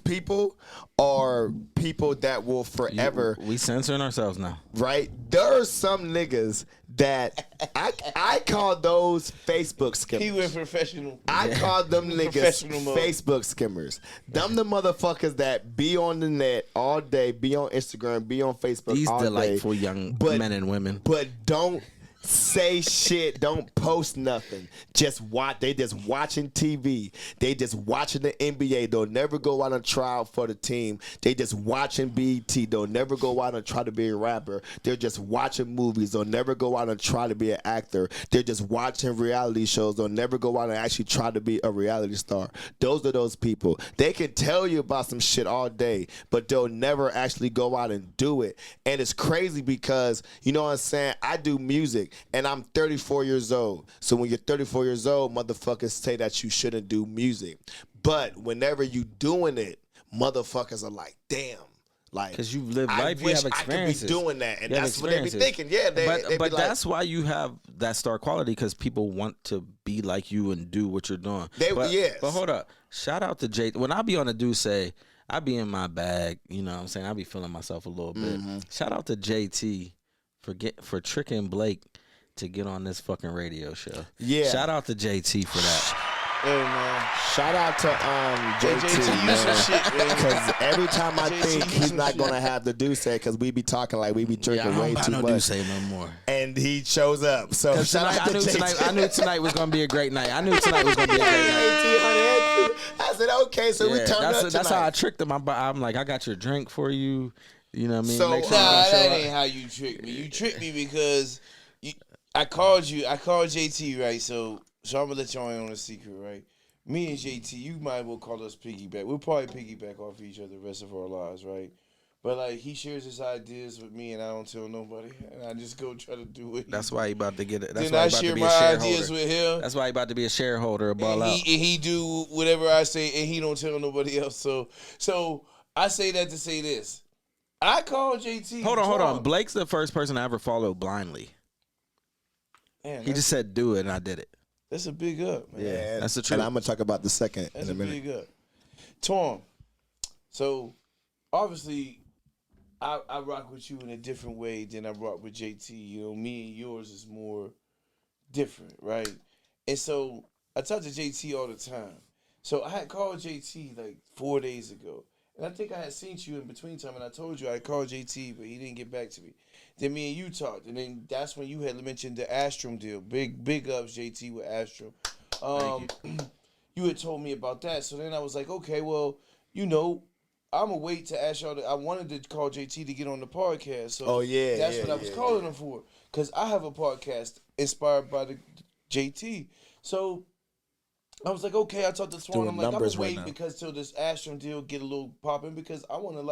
people are people that will forever. We censoring ourselves now, right? There are some niggas that I call those Facebook skimmers. He went professional. I call them niggas Professional mode. Facebook skimmers. Them the motherfuckers that be on the net all day, be on Instagram, be on Facebook these all delightful day, young men and women. but don't say shit, don't post nothing. They just watching TV. They just watching the NBA. They'll never go out and try out for the team. They just watching BET. They'll never go out and try to be a rapper. They're just watching movies. They'll never go out and try to be an actor. They're just watching reality shows. They'll never go out and actually try to be a reality star. Those are those people. They can tell you about some shit all day, but they'll never actually go out and do it. And it's crazy because, you know what I'm saying, I do music. And I'm 34 years old. So when you're 34 years old, motherfuckers say that you shouldn't do music. But whenever you doing it, motherfuckers are like, damn. Like, because you've lived life, you have experiences. I could be doing that. And that's what they be thinking. Yeah, they but be that's why you have that star quality, because people want to be like you and do what you're doing. Yes. But hold up. Shout out to JT. When I be on a do say, I be in my bag, you know what I'm saying? I be feeling myself a little bit. Shout out to JT for tricking Blake to get on this fucking radio show. Yeah. Shout out to JT for that. Hey, man. Shout out to JT, man. Because every time I think he's not going to have the do say, because we be talking like we be drinking way too much. do say no more. And he shows up. So shout out to JT. I knew tonight was going to be a great night. I knew tonight was going to be a great night. I said, okay, so we turned up tonight. That's how I tricked him. I'm like, I got your drink for you. You know what I mean? So, make sure that ain't how you tricked me. You tricked me because I called JT, right? So I'm gonna let y'all in on a secret, right? Me and JT, you might well call us piggyback. We'll probably piggyback off each other the rest of our lives, right? But like, he shares his ideas with me, and I don't tell nobody, and I just go try to do it. That's why he about to get it. That's then why I he about share to be my a shareholder. ideas with him. That's why he about to be a shareholder of Ball Out. And he do whatever I say, and he don't tell nobody else. So I say that to say this. I call JT. Hold on. Blake's the first person I ever followed blindly. Man, he just said do it, and I did it. That's a big up, man. Yeah, that's the truth. And I'm going to talk about the second that's in a minute. Big up. Twan, so obviously I rock with you in a different way than I rock with JT. You know, me and yours is more different, right? And so I talk to JT all the time. So I had called JT like 4 days ago, And I think I had seen you in between time, and I told you I called JT, but he didn't get back to me. Then me and you talked, and then that's when you had mentioned the Astrum deal. Big ups, JT, with Astrum. You had told me about that, so then I was like, okay, well, I'm gonna wait to ask y'all. I wanted to call JT to get on the podcast, so that's what I was calling him for, because I have a podcast inspired by the JT. So I was like, okay, I talked to Twan. I'm like, I'm gonna wait because till this Astrum deal get a little popping, because I want to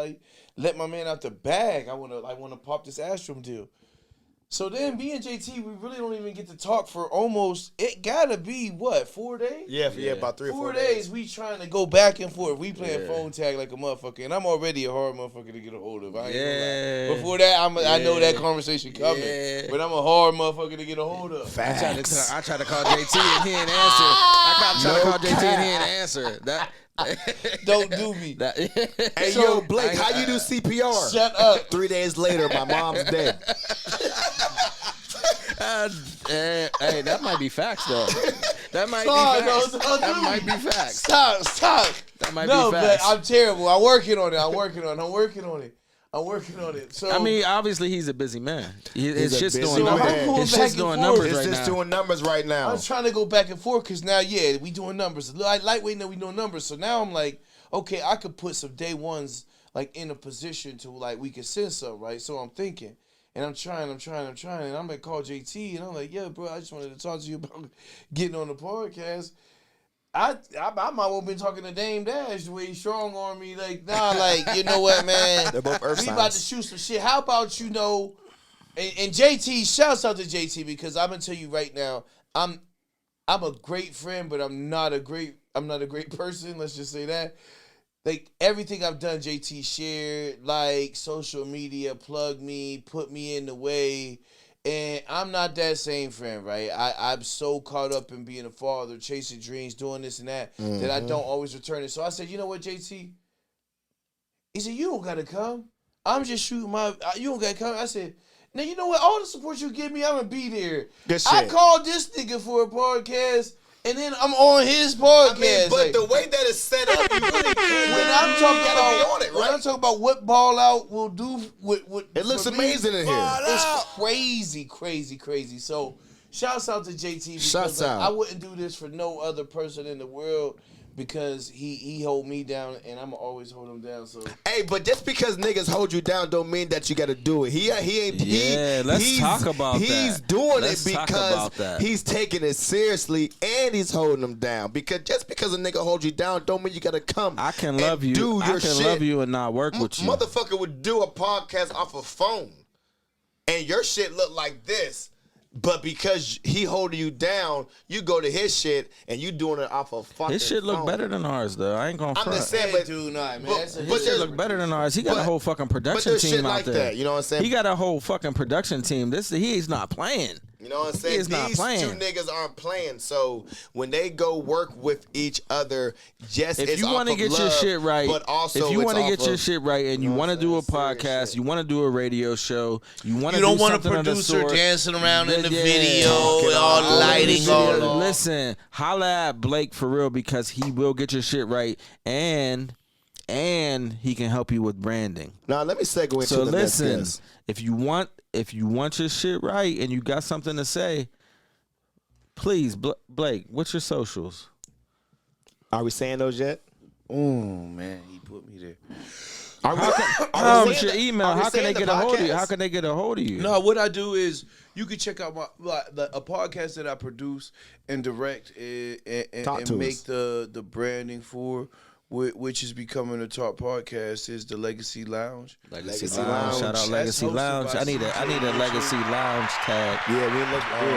let my man out the bag. I want to pop this Astrum deal. So then me and JT, we really don't even get to talk for almost, it gotta be what, 4 days? Yeah, about 3 or 4 days. We trying to go back and forth. We playing phone tag like a motherfucker, and I'm already a hard motherfucker to get a hold of. I ain't gonna lie. Before that, I know that conversation coming, but I'm a hard motherfucker to get a hold of. Facts. I tried to call JT and he didn't answer. I tried to call JT and he didn't answer. That. Don't do me. Hey, yo, Blake, how you do CPR? Shut up. 3 days later, my mom's dead. Hey, that might be facts, though. That might be facts. Stop. That might be facts. But I'm terrible. I'm working on it. So I mean, obviously, he's a busy man. His shit's busy doing man. numbers. His shit's doing numbers It's right just now. doing numbers right now. I was trying to go back and forth because now, we doing numbers. Lightweight, now we doing numbers. So now I'm like, okay, I could put some day ones in a position to we could send some, right? So I'm thinking. And I'm trying, and I'm gonna call JT, and I'm like, yeah, bro, I just wanted to talk to you about getting on the podcast. I might well been talking to Dame Dash the way he strong on me, you know what, man? They're both earth we signs. about to shoot some shit. How about and JT, shouts out to JT, because I'm gonna tell you right now, I'm a great friend, but I'm not a great person. Let's just say that. Everything I've done, JT shared, social media, plug me, put me in the way. And I'm not that same friend, right? I'm so caught up in being a father, chasing dreams, doing this and that, that I don't always return it. So I said, you know what, JT? He said, you don't got to come. I'm just shooting you don't got to come. I said, now, you know what? All the support you give me, I'm going to be there. Good shit. I called this nigga for a podcast. And then I'm on his podcast. But the way that it's set up, you really can't. When I'm talking about what Ball Out will do, it looks amazing in here. It's crazy. So, shouts out to JT, because I wouldn't do this for no other person in the world, because he hold me down, and I'm always hold him down. So hey, but just because niggas hold you down don't mean that you got to do it. Let's talk about that. He's doing it because he's taking it seriously and he's holding them down. Because just because a nigga holds you down don't mean you got to come. I can love you. I can love you and not work with you. Motherfucker would do a podcast off a phone, and your shit look like this. But because he holding you down, you go to his shit and you doing it off of fucking His shit look phone. better than ours, though. I ain't gonna front. I'm just saying, but dude, man. His shit look better than ours. He got a whole fucking production team shit out like there. that, you know what I'm saying? He got a whole fucking production team. He's not playing. You know what I'm saying? He is not playing. These two niggas aren't playing. So when they go work with each other, if you want to get your shit right, but also if you want to get your shit right and you want to do a podcast, you want to do a radio show, you don't want a producer dancing around in the video, all lighting, all. Listen, holla at Blake for real, because he will get your shit right and he can help you with branding. Now let me segue into the next guest. If you want your shit right and you got something to say, please, Blake, what's your socials? Are we saying those yet? Oh man, he put me there. What's your email? How can they get a hold of you? How can they get a hold of you? No, what I do is you can check out a podcast that I produce and direct and make the branding for, which is becoming a top podcast, is the Legacy Lounge. Legacy Lounge. Shout out Legacy Lounge. I need a Legacy Lounge tag. Yeah, we're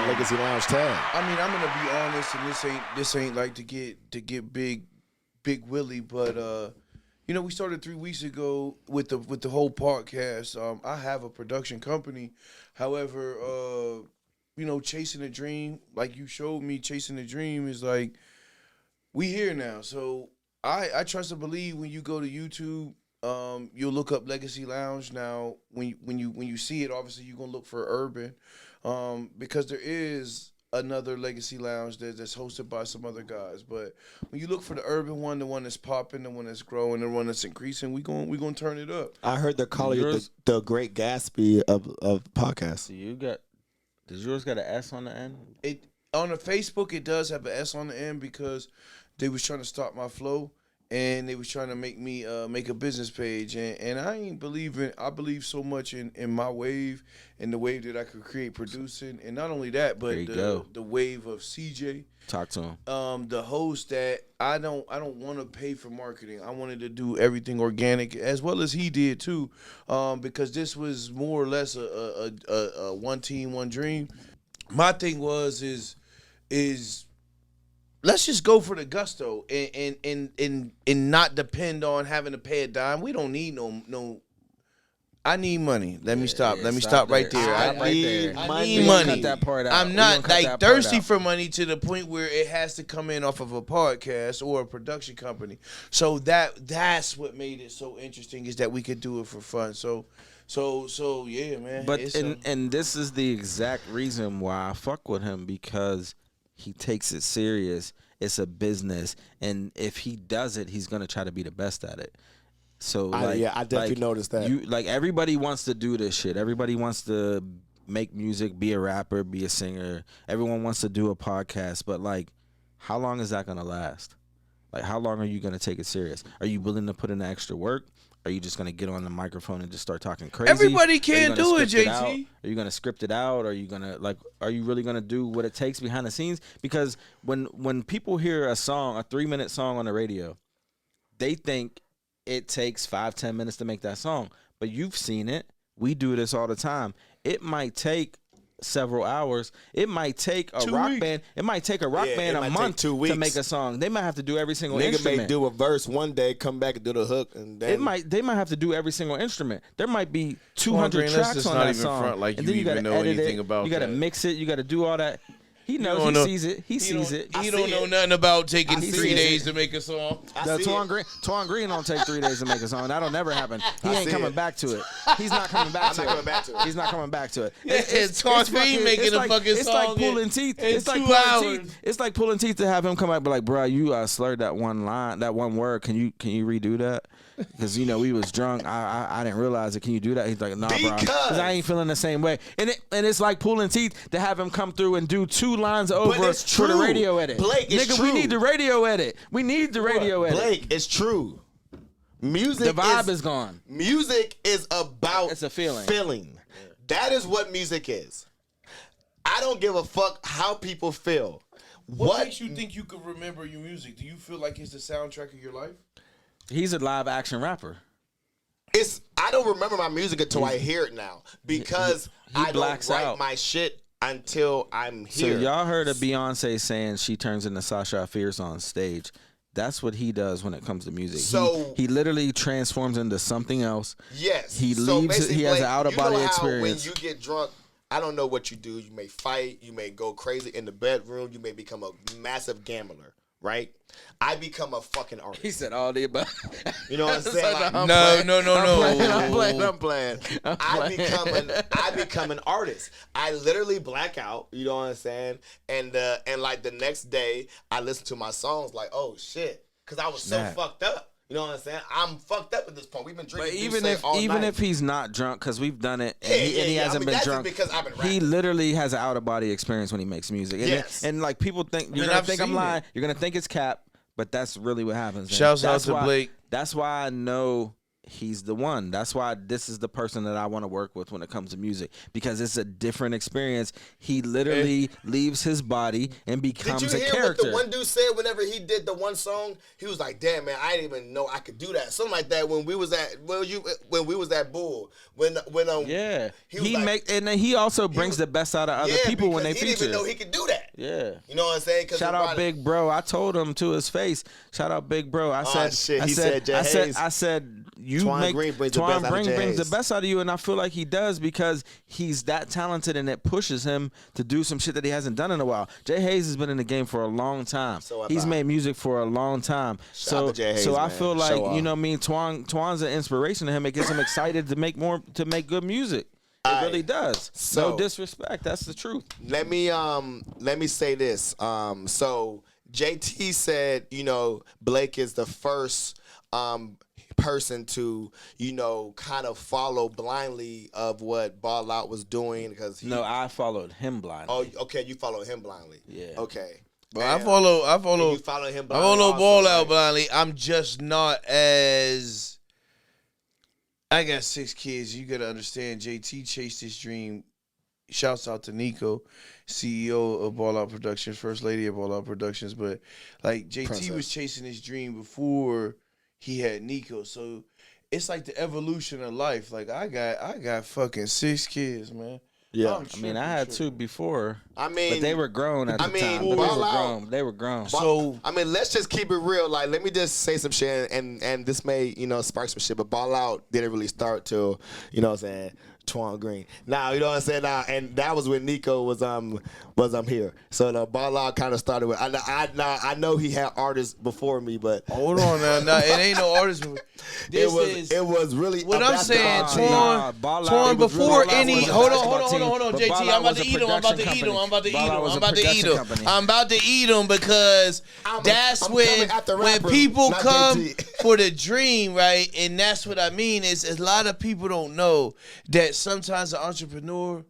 a Legacy Lounge tag. I mean, I'm gonna be honest, and this ain't like to get big Willie, but we started 3 weeks ago with the whole podcast. I have a production company. However, chasing a dream, like you showed me, chasing a dream is like, we here now. So I trust and believe when you go to YouTube, you'll look up Legacy Lounge. Now, when you see it, obviously you're gonna look for Urban, because there is another legacy lounge that's hosted by some other guys. But when you look for the urban one, the one that's popping, the one that's growing, the one that's increasing, we gonna turn it up. I heard they're calling it the Great Gatsby of podcasts. Does yours got an S on the end? It on the Facebook it does have an S on the end because they was trying to stop my flow. And they was trying to make me make a business page, and I ain't believing. I believe so much in my wave and the wave that I could create producing, and not only that, but the wave of CJ. Talk to him. The host that I don't want to pay for marketing. I wanted to do everything organic as well as he did too, because this was more or less a one team, one dream. My thing is. Let's just go for the gusto and not depend on having to pay a dime. We don't need no. I need money. Let me stop. Let me stop right there. I need money. Cut that part out. I'm not like thirsty for money to the point where it has to come in off of a podcast or a production company. So that's what made it so interesting is that we could do it for fun. So yeah, man. But and this is the exact reason why I fuck with him because he takes it serious. It's a business, and if he does it, he's gonna try to be the best at it. So I definitely noticed that. Everybody wants to do this shit. Everybody wants to make music, be a rapper, be a singer. Everyone wants to do a podcast, but like, how long is that gonna last? Like, how long are you gonna take it serious? Are you willing to put in the extra work? Are you just gonna get on the microphone and just start talking crazy? Everybody can't do it, JT. Are you gonna script it out? Are you gonna Are you really gonna do what it takes behind the scenes? Because when people hear a 3-minute song on the radio, they think it takes 5-10 minutes to make that song. But you've seen it. We do this all the time. It might take several hours. It might take a rock band. It might take a rock band a month 2 weeks to make a song. They might have to do every single Nigga instrument. may do a verse one day, come back and do the hook, and then They might have to do every single instrument. There might be 200 tracks on that song. Front like and you then even know anything about You got to that. mix it. You got to do all that. He knows. He sees it. He sees it. He don't know nothing about taking see 3 it. days to make a song. Twan Green don't take 3 days to make a song. That'll never happen. He ain't coming back to it. He's not coming back to it. He's not coming back to it. Twan Green making a fucking song. It's like pulling teeth. It's like 2 pulling hours. teeth. It's like pulling teeth to have him come back, be like, bro, you slurred that one line, that one word. Can you redo that? Because we was drunk. I didn't realize it. Can you do that? He's like, nah, bro. Because I ain't feeling the same way. And it's like pulling teeth to have him come through and do 2 lines over for the radio edit. Blake, it's Nigga, true. we need the radio edit. We need the radio edit. Blake, it's true. Music. The vibe is gone. Music is about It's a feeling. Feeling. That is what music is. I don't give a fuck how people feel. What makes you think you could remember your music? Do you feel like it's the soundtrack of your life? He's a live action rapper. I don't remember my music until I hear it now because he I don't blacks write out. my shit until I'm here. So y'all heard of Beyonce saying she turns into Sasha Fierce on stage. That's what he does when it comes to music. So he literally transforms into something else. Yes. He so leaves. He has an out of body experience. When you get drunk, I don't know what you do. You may fight. You may go crazy in the bedroom. You may become a massive gambler. Right? I become a fucking artist. He said all the above. You know what I'm saying? Like, No. I'm playing. I become an artist. I literally black out. You know what I'm saying? And like the next day, I listen to my songs like, oh shit, because I was so fucked up. You know what I'm saying? I'm fucked up at this point. We've been drinking. But even if he's not drunk, because we've done it, and he hasn't been drunk. Because I've been rapping. He literally has an out of body experience when he makes music. And, yes. And like people think you're gonna think I'm lying. You're gonna think it's cap, but that's really what happens. Shouts out to Blake. That's why I know he's the one. That's why this is the person that I want to work with when it comes to music, because it's a different experience. He literally leaves his body and becomes a character. Did you hear what the one dude said whenever he did the one song? He was like, "Damn man, I didn't even know I could do that." Something like that when we was at Bull and then he also brings the best out of other people when they feature. He didn't even know he could do that. Yeah, you know what I'm saying? Shout out Big Bro. I told him to his face. Shout out Big Bro. I said Twan Green brings the best out of you, and I feel like he does because he's that talented, and it pushes him to do some shit that he hasn't done in a while. Jay Hayes has been in the game for a long time. He's made music for a long time. So I feel like, you know what I mean, Twan's an inspiration to him. It gets him excited to make good music. It really does. So- No disrespect. That's the truth. Let me say this. So JT said, Blake is the first person to, kind of follow blindly of what Ball Out was doing because No, I followed him blindly. Oh, okay, you followed him blindly. Yeah. Okay. But And I follow you follow him I blindly. follow also, Ball Out right? blindly. I'm just not as. I got 6 kids. You gotta understand. JT chased his dream. Shouts out to Nico, CEO of Ball Out Productions, First Lady of Ball Out Productions. But like JT was Princess. chasing his dream before he had Nico. So it's like the evolution of life. Like I got fucking 6 kids, man. Yeah. I'm I mean, I had 2 before. I mean, But they were grown at the time. Ball They were Out- grown. They were grown. So I mean, let's just keep it real. Like, let me just say some shit, and this may, spark some shit. But Ball Out didn't really start till, what I'm saying, Twan Green. Now, you know what I'm saying. Now, and that was when Nico was here. So the Ball Out kind of started with. I know he had artists before me, but hold on now. It ain't no artist. it was really What a I'm saying, basketball team. Torn before Ball Out any. was a Hold basketball on, team, JT. but Ball I'm Out about was to a eat him. I'm about to production eat him. I'm about to eat company. him. Ball Out was I'm a about to eat production him. company. I'm about to eat him because that's I'm when coming after rappers, people not come JT. for the dream, right? And that's what I mean is a lot of people don't know that sometimes an entrepreneur.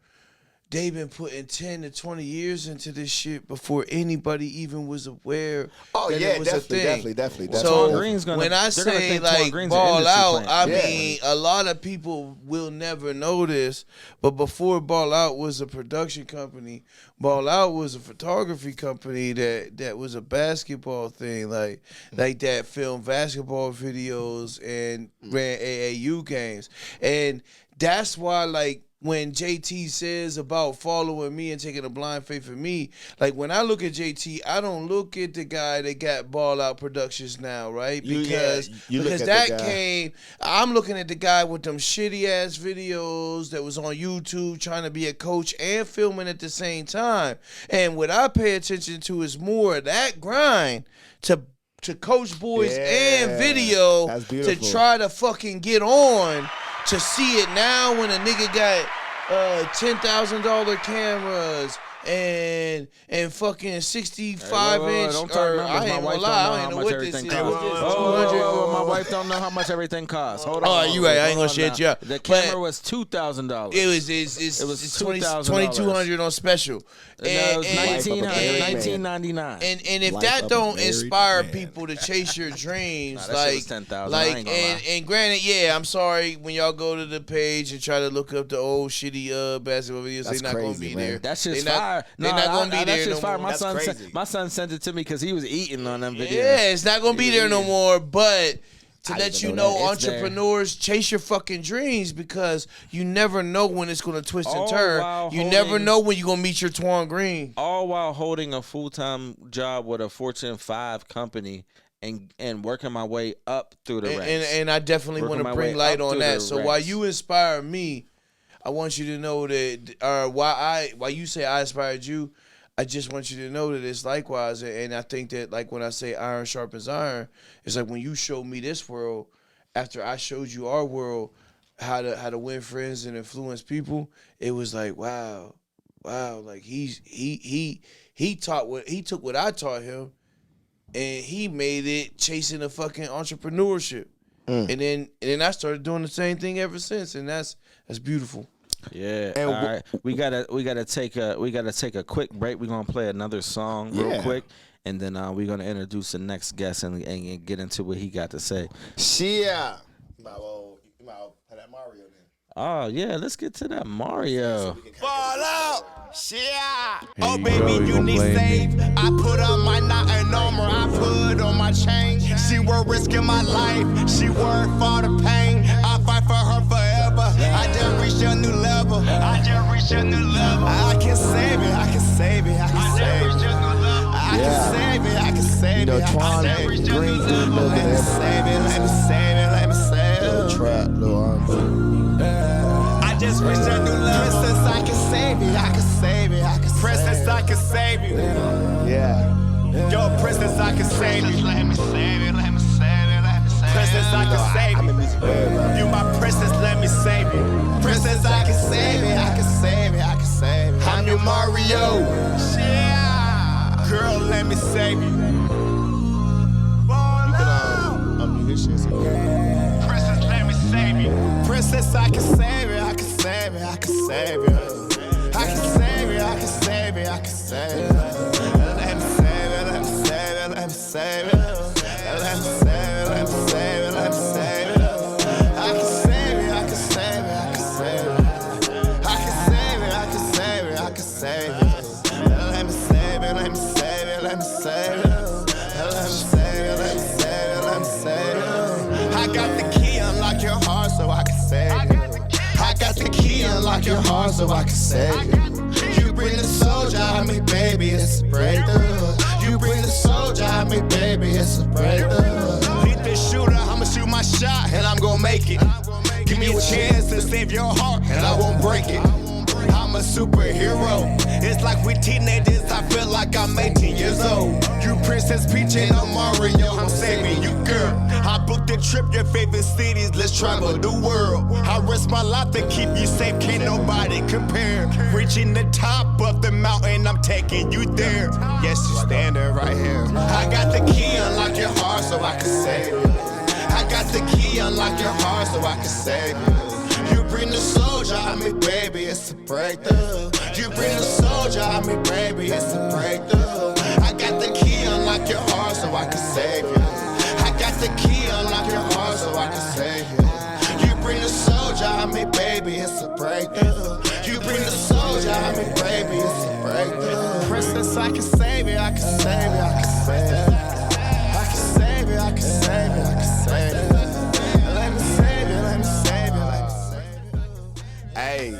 They've been putting 10 to 20 years into this shit before anybody even was aware Oh that yeah, it was a thing. definitely. So Twan Green's gonna- when I they're gonna say think Twan like Green's an Ball industry Out, plant. I Yeah. mean a lot of people will never know this, but before Ball Out was a production company, Ball Out was a photography company that was a basketball thing, like that filmed basketball videos and ran AAU games, and that's why like. When JT says about following me and taking a blind faith in me, like when I look at JT, I don't look at the guy that got Ball Out Productions now, right? You look Because at the that guy. came. I'm looking at the guy with them shitty ass videos that was on YouTube trying to be a coach and filming at the same time. And what I pay attention to is more of that grind to coach boys and Yeah. video That's to beautiful. try to fucking get on. To see it now when a nigga got $10,000 cameras and fucking 65 inch. Don't talk or, numbers. I My ain't wife gonna lie, I don't don't know know how what much this is. everything What costs. this, Oh, 200? My wife don't know how much everything costs. Hold on. Oh, you right. I ain't gonna Hold shit on you now. up. The But camera was $2,000. It was $2,000. 2,200 on special. No, it was Life of a married man. $19.99. And if Life that of a don't married inspire man. people to chase your dreams, Nah, that shit was $10,000. I like ain't gonna lie. and granted, yeah, I'm sorry when y'all go to the page and try to look up the old shitty basketball videos, That's they're not gonna crazy, be man. there. That shit's They not- fire. They're not gonna be that there shit's no fire. more. That's crazy. My son sent it to me because he was eating on them videos. Yeah, it's not gonna be there no more. But to I let didn't you know know, that. It's there. entrepreneurs chase your fucking dreams because you never know when it's gonna twist and All turn. while You never holding- know when you're gonna meet your Twan Green. All while holding a full-time job with a Fortune 5 company and working my way up through the ranks. And I definitely Working want my to bring way light up on through that. the So while ranks. you inspire me, I want you to know that why you say I inspired you, I just want you to know that it's likewise. And I think that like when I say iron sharpens iron, it's like when you showed me this world, after I showed you our world, how to win friends and influence people, it was like wow, like he took what I taught him and he made it chasing a fucking entrepreneurship. And then I started doing the same thing ever since, and that's beautiful. Yeah. And all right. We gotta take a quick break. We're gonna play another song real Yeah. quick, and then we're gonna introduce the next guest and get into what he got to say. Yeah. You might have that Mario then. Oh yeah, let's get to that Mario. Ball out, yeah. Here Oh you baby, go, you you gon' need blame save. I put on my knot and armor, I put on my chain. She worth risking my life, she worth for the pain. I fight for her forever. I just reached a new level. I can save it, I can save it, I can save it. I can save it, I can save it. Twan Green do a little bit Let me of save it, let me save it, let me save little it. trap, little R&B. I just reached a new level. Princess, I can save it, I can save it, I can save it. Princess, I can save you. Yeah. Yo, princess, I can save you. Let me save it, let me save it, let me save Princess, I can save you. You my princess, let me save you. Princess, I can save it, I can save it, I can save it. I'm your Mario. Yeah. Girl, let me save you. You can unmute his shit. Princess, let me save you. Princess, I can save it, I can save it, I can save it. I can save it, I can save it, I can save it. Let me save it, let me save it, let me save it. Let me save it, let me save it, let me save it. I can save it, I can save it, I can save it. I can save it, I can save it, I can save it. Let me save it, let me save it, let me save it. Let me save it, let me save it, let me save it. I got the key, unlock your heart so I can save it. I got the key, unlock your heart so I can save it. You bring the soldier out me, baby, it's a breakthrough. You bring the soldier out me, baby, it's a breakthrough. Hit the shooter, I'ma shoot my shot and I'm gonna make it. Give me a chance to save your heart and I won't break it. I'm a superhero. It's like we teenagers, I feel like I'm 18 years old. You Princess Peach and I'm Mario, I'm saving you, girl. I booked a trip, your favorite cities, let's travel the world. I risk my life to keep you safe, can't nobody compare. Reaching the top of the mountain, I'm taking you there. Yes, you're standing right here. I got the key, unlock your heart so I can save you. I got the key, unlock your heart so I can save you. You bring the soldier out me, baby, it's a breakthrough. You bring the soldier out me, baby, it's a breakthrough. I got the key, unlock your heart so I can save you. I got the key, unlock your heart so I can save you. You bring the soldier out me, baby, it's a breakthrough. You bring the soldier out me, baby, it's a breakthrough. Princess, I can save it, I can save it, I can save it. I can save it, I can save it, I can save it. Let me save it, let me save it, let me save it. Hey,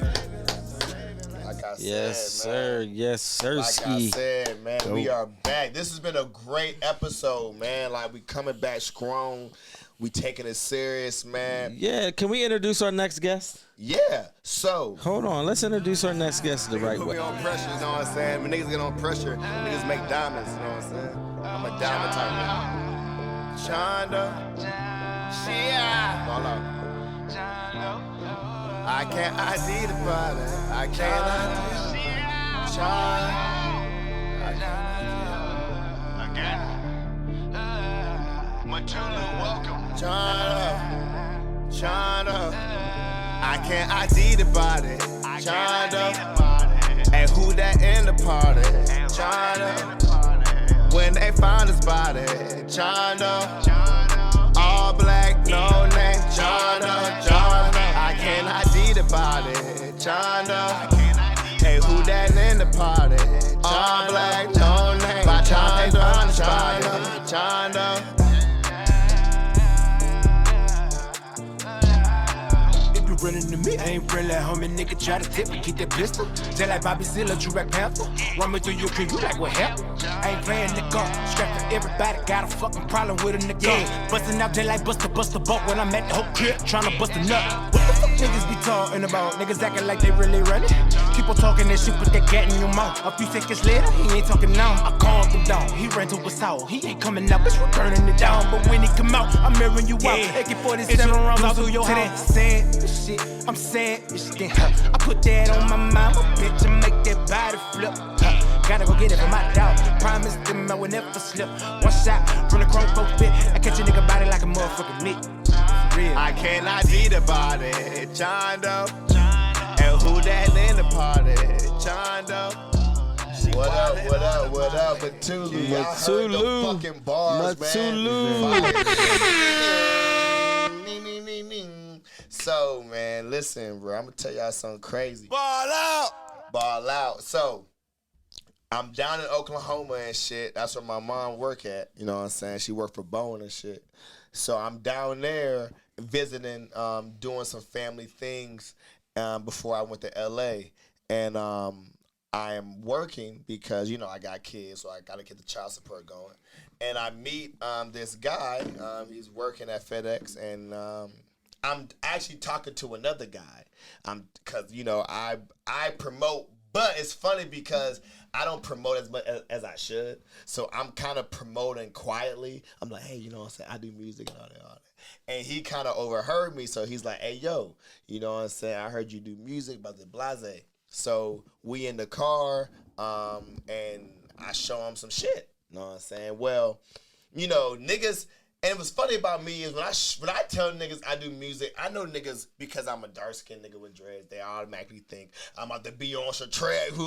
like I said, Yes, sir. man. Yes, sir. Like I Ski. said, man, we are back. This has been a great episode, man. Like, we coming back strong. We taking it serious, man. Yeah, can we introduce our next guest? Yeah. So, Hold on, let's introduce our next guest the right put me way. on pressure, you know what I'm saying? When niggas get on pressure, niggas make diamonds, you know what I'm saying? I'm a diamond type man. Chonda. Fall out. I can't ID the body. I can't ID Chonda. Mutulu, welcome. Chonda. I can't ID the body. Chonda. And who that in the party? Chonda. When they find his body. Chonda. All black, no name. Chonda. I can't ID the body. Chonda. Hey, who that in the party? All black, no name. By time they find his body. Chonda. Running to me, I ain't friendly, homie. Nigga try to tip me, keep that pistol. Just like Bobby Zilla, you rap Panther. Run me through your crew, you like what happened? I ain't playing nigga. Strap for everybody, got a fucking problem with a nigga. Yeah, bustin' out just like bust a buck when I'm at the whole crib, tryna bust a nut. What the fuck niggas be talking about? Niggas acting like they really running. Keep on talking that shit, put that cat in your mouth. A few seconds later, he ain't talking now. I calmed him down, he ran to his house. He ain't coming out, bitch, we're turning it down. But when he come out, I'm mirroring you out. AK-47 rounds out through your house. Sad shit, I'm sad, bitch, get hurt. I put that on my mama, bitch, and make that body flip. Gotta go get it for my dog. Promise them I will never slip. One shot from the chrome folk pit. I catch a nigga body like a motherfucking meat. I can't ID the body, Chondo. And who that in the party, Chondo. What up, Mutulu? Y'all heard the fucking bars, man. So, man, listen, bro, I'm gonna tell y'all something crazy. Ball out. So, I'm down in Oklahoma and shit. That's where my mom work at. You know what I'm saying? She worked for Boeing and shit. So I'm down there visiting, doing some family things before I went to LA. And I am working because, you know, I got kids, so I got to get the child support going. And I meet this guy. He's working at FedEx, and I'm actually talking to another guy. Because, you know, I promote, but it's funny because I don't promote as much as I should. So I'm kind of promoting quietly. I'm like, hey, you know what I'm saying? I do music and all that. And he kind of overheard me. So he's like, hey, yo, you know what I'm saying? I heard you do music, but the blase. So we in the car, and I show him some shit. You know what I'm saying? Well, you know, niggas. And what's funny about me is when I tell niggas I do music, I know niggas, because I'm a dark-skinned nigga with dreads, they automatically think I'm about to be on some track. And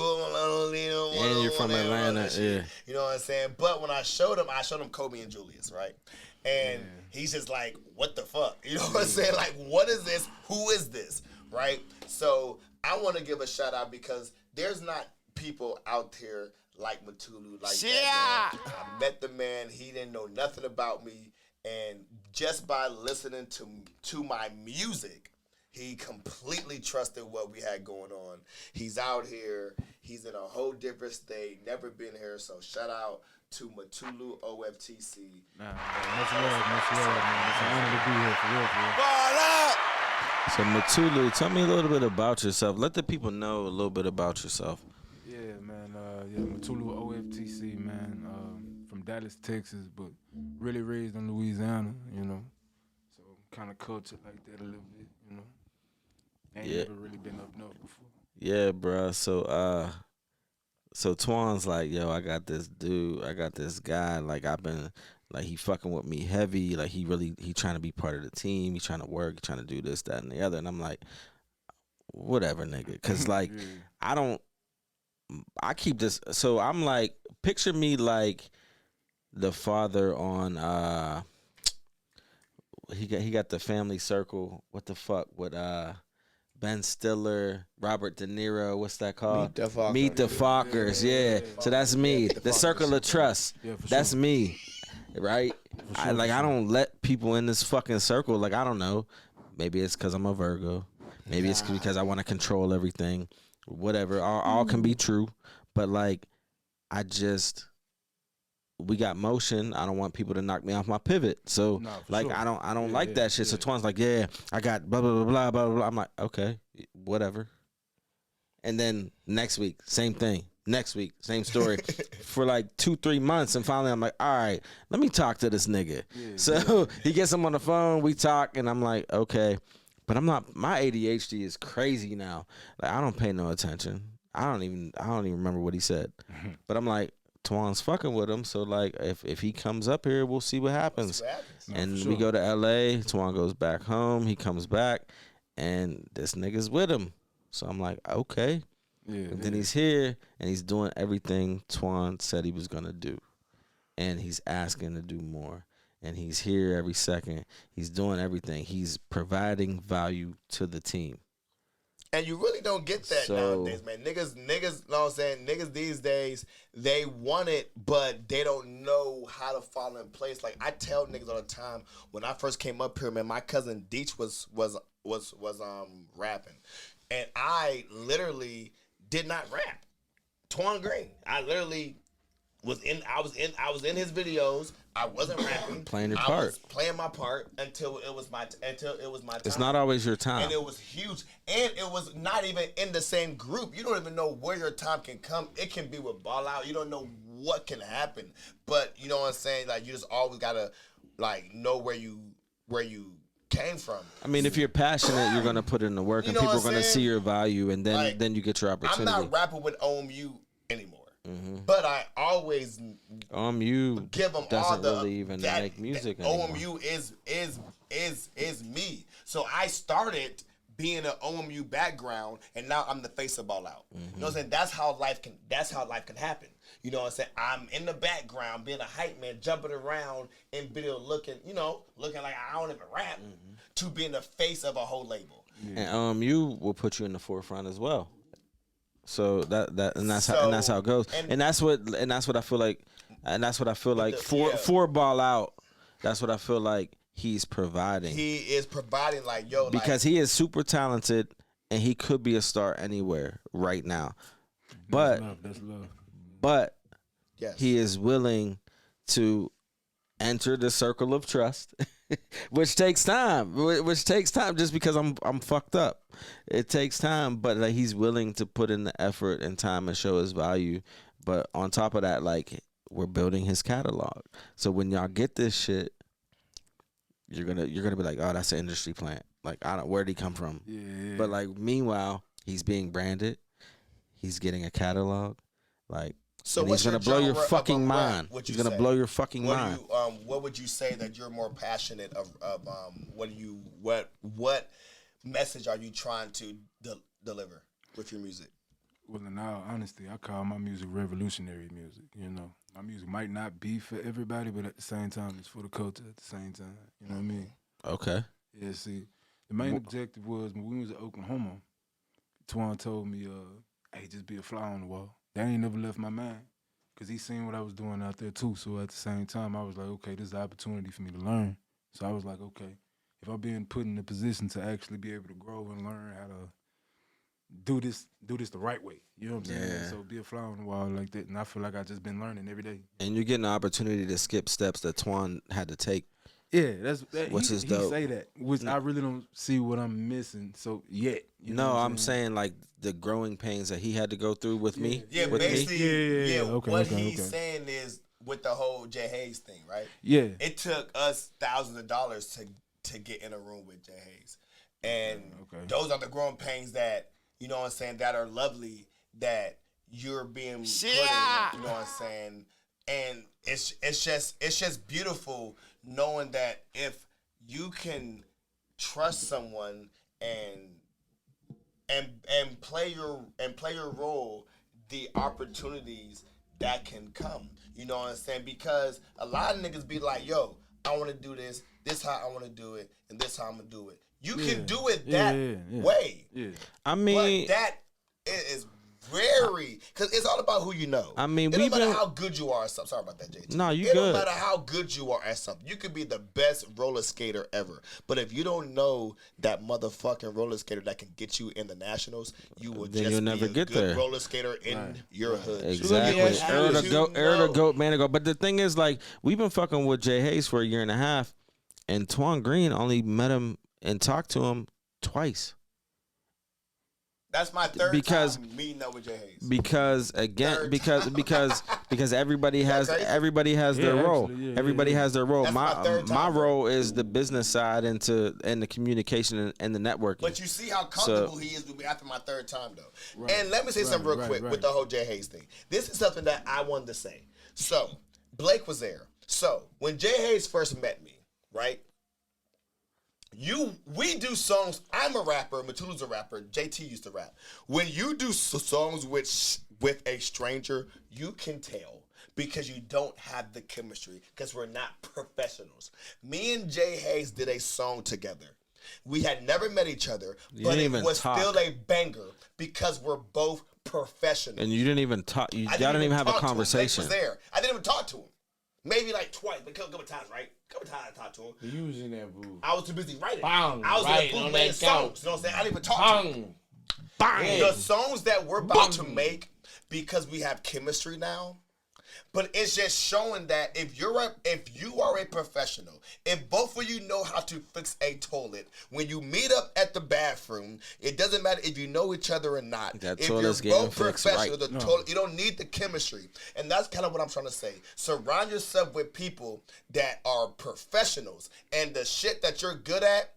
you're from Atlanta, yeah. You know what I'm saying? But when I showed him Kobe and Julius, right? And he's just like, what the fuck? You know what I'm saying? Like, what is this? Who is this? Right? So I want to give a shout out because there's not people out here like Mutulu, like that, man. I met the man. He didn't know nothing about me. And just by listening to my music, he completely trusted what we had going on. He's out here. He's in a whole different state. Never been here. So shout out to Mutulu OFTC. Much love, man. It's an honor to be here, for real. Ball up! So Mutulu, tell me a little bit about yourself. Let the people know a little bit about yourself. Yeah, man. Mutulu OFTC, man. From Dallas, Texas, but really raised in Louisiana, you know. So kind of cultured like that a little bit, you know. Ain't never really been up north before. Yeah, bro. So Twan's like, yo, I got this guy. Like he fucking with me heavy. Like he trying to be part of the team. He trying to work. He trying to do this, that, and the other. And I'm like, whatever, nigga. Cause like I keep this. So I'm like, picture me like the father on he got the Family Circle. What the fuck with Ben Stiller, Robert De Niro, what's that called? Meet the Fockers. Yeah. So that's me. The Circle of Trust. Yeah, that's me. Right? I don't let people in this fucking circle. Like, I don't know. Maybe it's because I'm a Virgo. Maybe it's because I want to control everything. Whatever. All can be true. But like, we got motion. I don't want people to knock me off my pivot. So I don't like that shit. So Twan's like, yeah, I got blah, blah, blah, blah, blah, blah. I'm like, okay, whatever. And then next week, same thing. Next week, same story for like 2-3 months. And finally I'm like, all right, let me talk to this nigga. So he gets him on the phone. We talk and I'm like, okay. But my ADHD is crazy now. Like, I don't pay no attention. I don't even remember what he said. But I'm like, Twan's fucking with him, so like if he comes up here, we'll see what happens. And we go to LA, Twan goes back home, he comes back, and this nigga's with him. So I'm like, okay. And then he's here and he's doing everything Twan said he was gonna do. And he's asking to do more. And he's here every second. He's doing everything. He's providing value to the team. And you really don't get that nowadays, man. Niggas, know what I'm saying? Niggas these days, they want it, but they don't know how to fall in place. Like, I tell niggas all the time, when I first came up here, man, my cousin Deech was rapping. And I literally did not rap. Twan Green. I literally was in his videos. I wasn't rapping. Playing your part. I was playing my part until it was my time. It's not always your time. And it was huge. And it was not even in the same group. You don't even know where your time can come. It can be with Ball Out. You don't know what can happen. But you know what I'm saying? Like, you just always gotta like know where you came from. I mean, if you're passionate, you're gonna put in the work, and people are gonna see your value, and then you get your opportunity. I'm not rapping with OMU anymore. But I always give them all the really even make music anymore. OMU is me. So I started being an OMU background, and now I'm the face of Ball Out. You know what I'm saying? That's how life can happen. You know what I'm saying? I'm in the background being a hype man, jumping around in video, looking like I don't even rap, to being the face of a whole label. And OMU will put you in the forefront as well. So that's how it goes. And that's what I feel like for Ball Out. That's what I feel like he's providing. He is providing because he is super talented and he could be a star anywhere right now. But that's love. But he is willing to enter the circle of trust, which takes time. Just because I'm fucked up. It takes time, but like, he's willing to put in the effort and time and show his value But on top of that, like, we're building his catalog. So when y'all get this shit, you're gonna be like, oh, that's an industry plant. Like, I don't, where'd he come from? Yeah. But like, meanwhile, he's being branded. He's getting a catalog. Like, So and what's he's gonna blow your fucking mind. He's gonna blow your fucking mind. What would you say that you're more passionate of? What message are you trying to deliver with your music? Well, in all honesty, I call my music revolutionary music. You know, my music might not be for everybody, but at the same time, it's for the culture. At the same time, you know what I mean? Okay. Yeah. See, the main objective was when we was in Oklahoma. Twan told me, "Hey, just be a fly on the wall." That ain't never left my mind, cause he seen what I was doing out there too. So at the same time, I was like, okay, this is an opportunity for me to learn. So I was like, okay, if I'm being put in a position to actually be able to grow and learn how to do this the right way. You know what I'm saying? Yeah. So be a fly on the wall like that. And I feel like I just been learning every day. And you're getting the opportunity to skip steps that Twan had to take. Yeah, Which he, is he dope. say that, which I really don't see what I'm missing. So yet, you know No, what I'm saying like the growing pains that he had to go through with me. Yeah, with basically, Yeah. Okay, what okay, he's okay. saying is with the whole Jay Hayes thing, right? Yeah. It took us thousands of dollars to get in a room with Jay Hayes, and Okay. those are the growing pains that, you know what I'm saying, that are lovely, that you're being put in, you know what I'm saying, and it's just beautiful knowing that if you can trust someone and play your role, the opportunities that can come. You know what I'm saying? Because a lot of niggas be like, yo, I want to do this how I want to do it, and this how I'm gonna do it. You can do it that way. Yeah. I mean, But that is very, because it's all about who you know. I mean, it don't we've matter been- how good you are at something. Sorry about that, JT. No, you It good. don't matter how good you are at something. You could be the best roller skater ever, but if you don't know that motherfucking roller skater that can get you in the nationals, you will Then just you'll be never a get good there. roller skater in your hood. Exactly. ask you Era this. the goat, man ago. But the thing is, like, we've been fucking with Jay Hayes for a year and a half, and Twan Green only met him and talked to him twice. That's my third Because- time meeting up with Jay Hayes. Because again, Third because everybody has crazy? their role. actually, yeah, Everybody has their role. That's my third My time, bro. role is the business side and the communication and the networking. But you see how comfortable he is with me after my third time, though. Right. And let me say something real Right, quick right. with the whole Jay Hayes thing. This is something that I wanted to say. So, Blake was there. So, when Jay Hayes first met me, right? We do songs. I'm a rapper. Mutulu's a rapper. JT used to rap. When you do songs with a stranger, you can tell because you don't have the chemistry because we're not professionals. Me and Jay Hayes did a song together. We had never met each other, but didn't it even was talk. still a banger because we're both professionals. and you didn't even talk. Y'all I didn't even have a talk to him. conversation. Blake was there. I didn't even talk to him. Maybe like twice, but a couple times, right? A couple times I talked to him. You was in that booth. I was too busy writing. Bang, I was right, in the on booth making that couch. songs. You know what I'm saying? I didn't even talk to him. Bang. The songs that we're about to make, because we have chemistry now, but it's just showing that if you are a professional, if both of you know how to fix a toilet, when you meet up at the bathroom, it doesn't matter if you know each other or not. That if toilet's you're getting both fixed professional, right. the toilet, you don't need the chemistry. And that's kind of what I'm trying to say. Surround yourself with people that are professionals, and the shit that you're good at,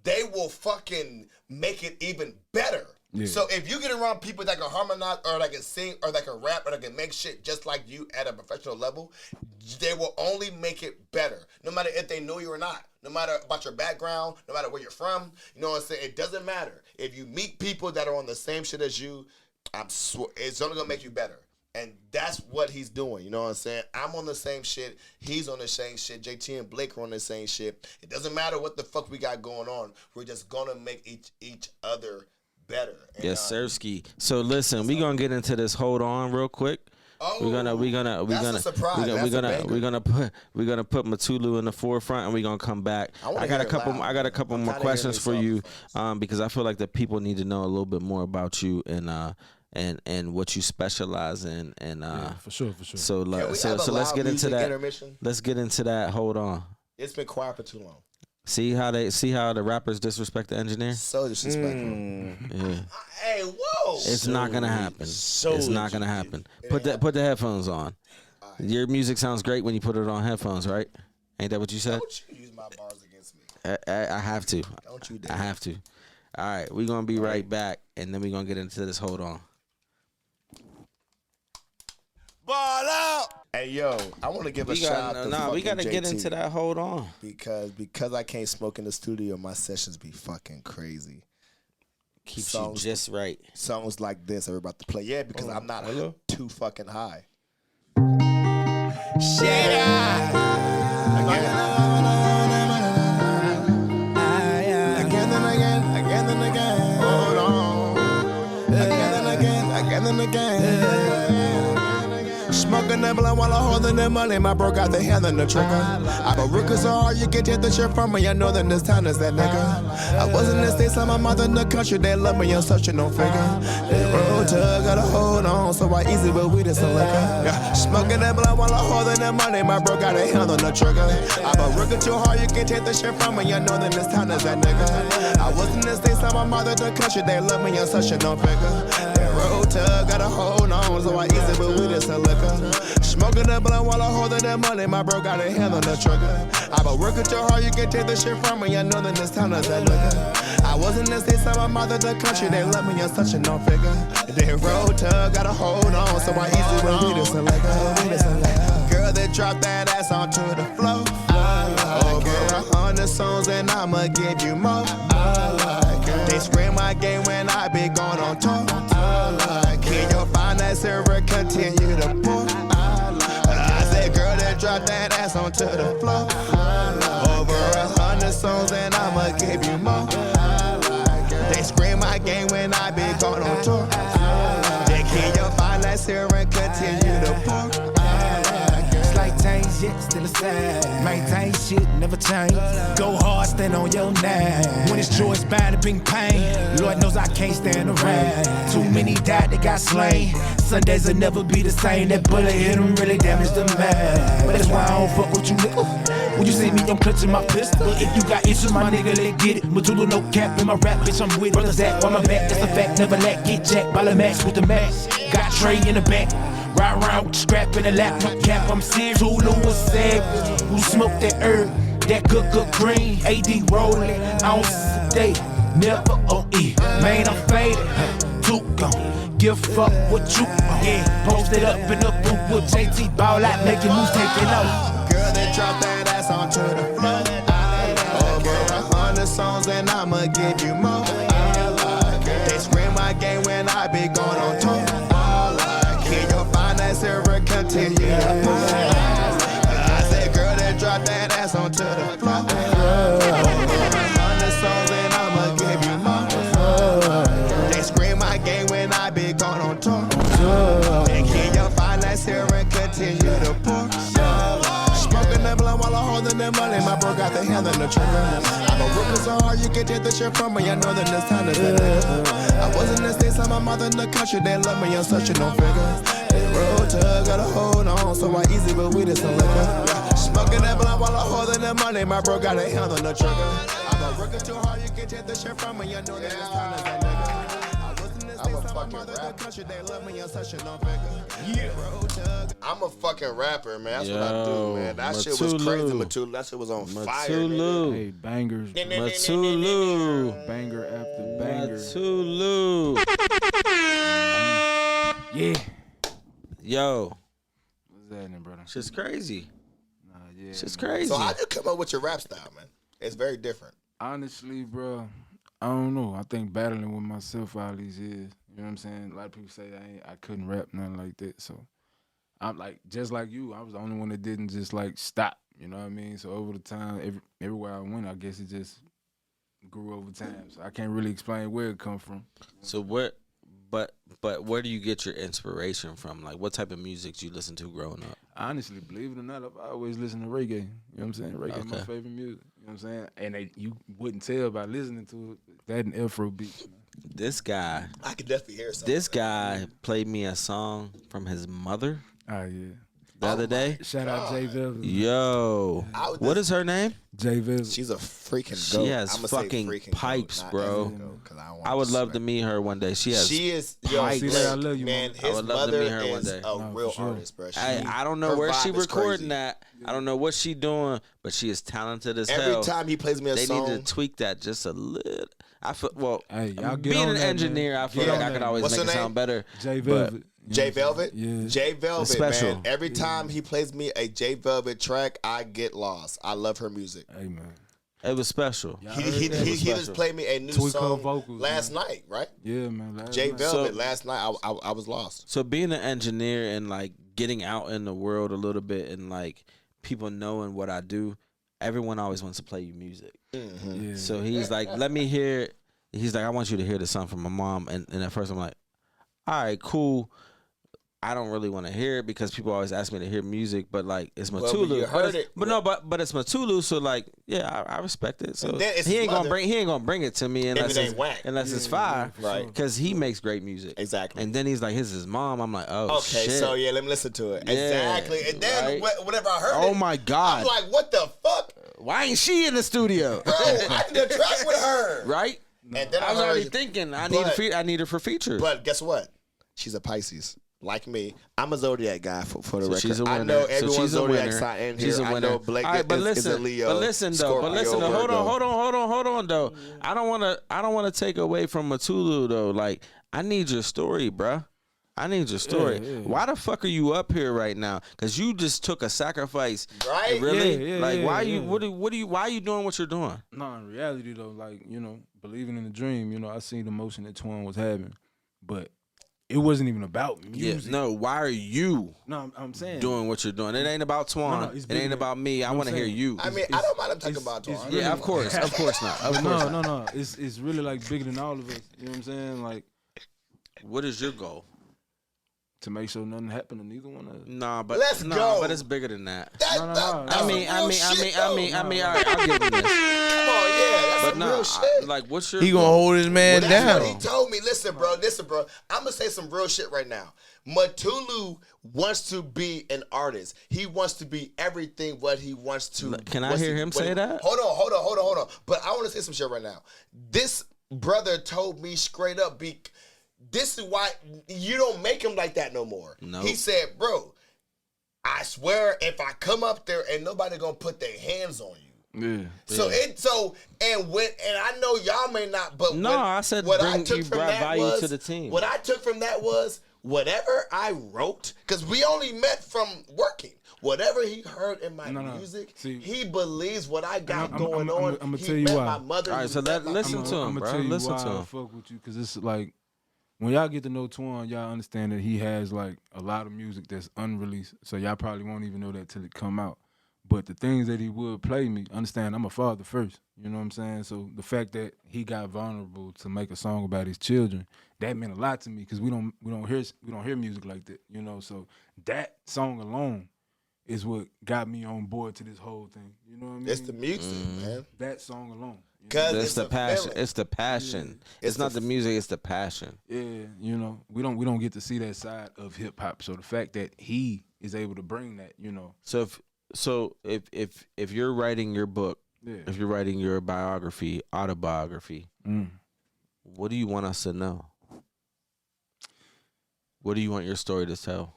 they will fucking make it even better. Yeah. So if you get around people that can harmonize or that can sing or that can rap or that can make shit just like you at a professional level, they will only make it better. No matter if they know you or not. No matter about your background, no matter where you're from. You know what I'm saying? It doesn't matter. If you meet people that are on the same shit as you, it's only gonna make you better. And that's what he's doing. You know what I'm saying? I'm on the same shit. He's on the same shit. JT and Blake are on the same shit. It doesn't matter what the fuck we got going on. We're just gonna make each other better. And, Yes, Sirski. So listen, we gonna get into this. Hold on, real quick. We're gonna that's a surprise. That's a banger. we're gonna put Mutulu in the forefront, and we're gonna come back. wanna I got hear a it couple. loud, I got a man. couple I'm more tired of questions for hearing you, these because I feel like the people need to know a little bit more about you and what you specialize in. And For sure. so Can we so have a so let's loud get into music that. intermission? Let's get into that. Hold on. It's been quiet for too long. See how the rappers disrespect the engineer? So disrespectful. Yeah. Hey, whoa! It's not gonna happen. It's not gonna happen. Put the headphones on. Your music sounds great when you put it on headphones, right? Ain't that what you said? Don't you use my bars against me. I have to. Don't you dare. I have to. All right, we're gonna be right back, and then we're gonna get into this. Hold on. Ball out! Hey, yo, I want to give a shout out to fucking we gotta JT, get into that. Hold on. because I can't smoke in the studio, my sessions be fucking crazy. Keeps Songs- you just right. Songs like this are about to play. Yeah, because I'm not too fucking high. Shit again and again. Hold on. Again and again. Smoking that blunt while I'm holding the money. My bro got the hand on the trigger. I'm a rookie, so hard you can take the shit from me. I know that this town is that nigga. I was in the States, I'm my mother in the country. They love me, I'm such a no figure. That road tug, gotta hold on. So I easy, but we just some liquor. Yeah. Smoking that blunt while I'm holding the money. My bro got a hand on the trigger. I'm a rookie, too hard you can take the shit from me. I know that this town is that nigga. I was in the States, I'm my mother in the country. They love me, I'm such a no figure. That road tug, gotta hold on. So I easy, but we just some liquor. Smoking that blunt while I'm holding that money. My bro got a hand on the trigger. I'm a worker too hard, you can take the shit from me. I know that this town is that nigga. I was in the States, I'm my mother the country. They love me, I'm such a no figure. That road tug, gotta hold on. So I easy when we just a liquor. Girl that drop that ass onto the floor. Over 100 songs and I'ma give you more. They scream my game when I be going on tour. Can you find that server continue to pour? I said, girl, that drop that ass onto the floor. Over 100 songs and I'ma give you more. They scream my game when I be going on tour. Can you find that server continue to pour? Like change shit, still the same. Maintain shit, never change. Go hard, stand on your name. When it's joy, it's bound to bring pain. Lord knows I can't stand the rain. Too many died, they got slain. Sundays will never be the same. That bullet hit them, really damaged the man. But that's why I don't fuck with you, nigga. When you see me, I'm clutching my pistol. If you got issues, my nigga, let's get it. Mutulu, no cap in my rap, bitch, I'm with it. Brothers that on my back, that's a fact. Never lack, get jacked by the max with the max. Got Trey in the back. Ride around with the strap in the lap, no cap, I'm serious. Tulu was savage, who smoked that herb, that good green. AD rolling, ounces a day, never on E. Man, I'm faded, too gone. Give a fuck what you want. Yeah, posted up in the booth with JT, ball out, making moves, taking off. Girl, they drop that ass onto the floor. Over 100 songs and I'ma give you more. They scream my game when I be going on tour. Can you find that server continue to pour? I said, girl, that drop that ass onto the floor. Over 100 songs and I'ma give you more. They scream my game when I be going on tour. And can you find that server continue to pour? Smoking that blunt while I'm holding that money. My bro got the hand on the trigger. I'm a rookie, so hard you can take the shit from me. I know that this time is that nigga. I was in the States, I'm my mother in the country. They love me, I'm such a no figure. They road tug, gotta hold on. So I easy, but we just some liquor. Smoking that blunt while I'm holding that money. My bro got a hand on the trigger. I'm a rookie, too hard you can take the shit from me. I know that this time is that nigga. I'm a fucking rapper. I'm a fucking rapper, man. That's what I do, Yo, man. That shit was crazy, Mutulu. Mutulu. That shit was on fire, nigga. Mutulu. Hey, bangers, bro. Mutulu. Banger after banger. Mutulu. Yeah. Yo, What's happening, brother? shit's crazy. Nah, yeah. Shit's crazy. So how'd you come up with your rap style, man? It's very different. Honestly, bro, I don't know. I think battling with myself all these years. You know what I'm saying? A lot of people say I couldn't rap, nothing like that. So I'm like, just like you, I was the only one that didn't just like stop. You know what I mean? So over the time, everywhere I went, I guess it just grew over time. So I can't really explain where it come from. So what? But where do you get your inspiration from? Like, what type of music you listen to growing up? Honestly, believe it or not, I've always listened to reggae. You know what I'm saying? Reggae is my favorite music. You know what I'm saying? And you wouldn't tell by listening to it. That and Afro beats. This guy, I could definitely hear something. this guy played me a song from his mother. Oh, yeah. the other day. Shout out J Velvet. Yo, what is her name? J Velvet. She's a freaking goat. She has I'ma fucking say freaking pipes, goat, bro. goat, 'cause don't I wanna would love to disrespect. meet her one day. She has. She is. Yo, pipes. See that? I love you, man. mama. His I would love to mother meet her one is day. a real for sure. artist, bro. I don't know her where she vibe is recording crazy. that. I don't know what she doing, but she is talented as Every hell. time he plays me a They song, need to tweak that just a little. I feel well. Hey, y'all get being on an that, man. engineer, I feel Get like on I that, could man. always What's make her it name? sound better. J But Velvet. J Velvet, Yeah. J Velvet, special. man. Every time he plays me a J Velvet track, I get lost. I love her music. Hey man. It was special. He just special. played me a new Tweak her song vocals, last man. night, right? Yeah, man. Last J night. Velvet last night. I was lost. So being an engineer and like getting out in the world a little bit and like people knowing what I do, everyone always wants to play you music. Yeah. So he's like, let me hear. He's like, I want you to hear the song from my mom. And at first I'm like, all right, cool. I don't really want to hear it because people always ask me to hear music, but like it's Well, Mutulu. but you heard it. But it's Mutulu, so like yeah, I respect it. So And then it's he his ain't mother. gonna bring it to me unless it it's ain't whack. unless it's fire, Right. Because he makes great music. Exactly. And then he's like, "His his mom." I'm like, "Oh Okay, shit." so yeah, let me listen to it. Yeah, Exactly. And then right? whenever I heard Oh it, my God. I'm like, what the fuck? Why ain't she in the studio? Bro, I need to track with her. Right? And then I was heard- already thinking I need her for feature. But guess what? She's a Pisces. Like me, I'm a zodiac guy for the So record. she's a winner. I know So everyone's she's a zodiac winner. sign in She's here. a I winner. know Blake All right, but is a Leo. But listen though. Scorpio, Hold Virgo. on though. I don't wanna take away from Mutulu though. Like I need your story, bruh. I need your story. Yeah. Why the fuck are you up here right now? Cause you just took a sacrifice. Right? Really? Yeah, like yeah, why yeah. you why are you doing what you're doing? No, in reality though, like, believing in the dream, I seen the emotion that Twan was having. But it wasn't even about music. Yeah, no, why are you No, I'm saying doing what you're doing? It ain't about Twan. No, it's it bigger ain't than- about me. I I'm want to hear saying- you. I mean, I don't mind him talking about Twan. Yeah, of course not. Of course But not. no. It's really like bigger than all of us. You know what I'm saying? Like What is your goal? to make sure nothing happened to neither one of us. Nah, but Let's go. But it's bigger than that. That's No. some I real mean, shit, all though. right, I'll give him this. Come on, yeah, that's But some no, real shit. like, what's your He gonna goal? hold his man That's down. what he told me. Listen, bro. I'm gonna say some real shit right now. Mutulu wants to be an artist. He wants to be everything what he wants to. Can I hear him say that? Hold on. But I want to say some shit right now. This brother told me straight up, this is why you don't make him like that no more. No. He said, bro, I swear if I come up there, ain't nobody gonna put their hands on you. Yeah. And I know y'all may not, but No, I said what I bring- took you from brought that value was, to the team. What I took from that was whatever I wrote, because we only met from working. Whatever he heard in my No. music, See, he believes what I got I'm- going I'm- on. I'm gonna He tell you met why. my mother. All right, he so met my listen mother. to him, I'm bro. gonna tell you Listen why to I him. fuck with you, because it's like when y'all get to know Twan, y'all understand that he has like a lot of music that's unreleased. So y'all probably won't even know that till it come out. But the things that he would play me, understand I'm a father first. You know what I'm saying? So the fact that he got vulnerable to make a song about his children, that meant a lot to me because we don't hear music like that. So that song alone is what got me on board to this whole thing. You know what I mean? It's the music, man. That song alone. Cause It's the a passion. feeling. It's the passion. Yeah. It's not the music. It's the passion. Yeah, we don't get to see that side of hip hop. So the fact that he is able to bring that, So if you're writing your book, Yeah. if you're writing your autobiography, what do you want us to know? What do you want your story to tell?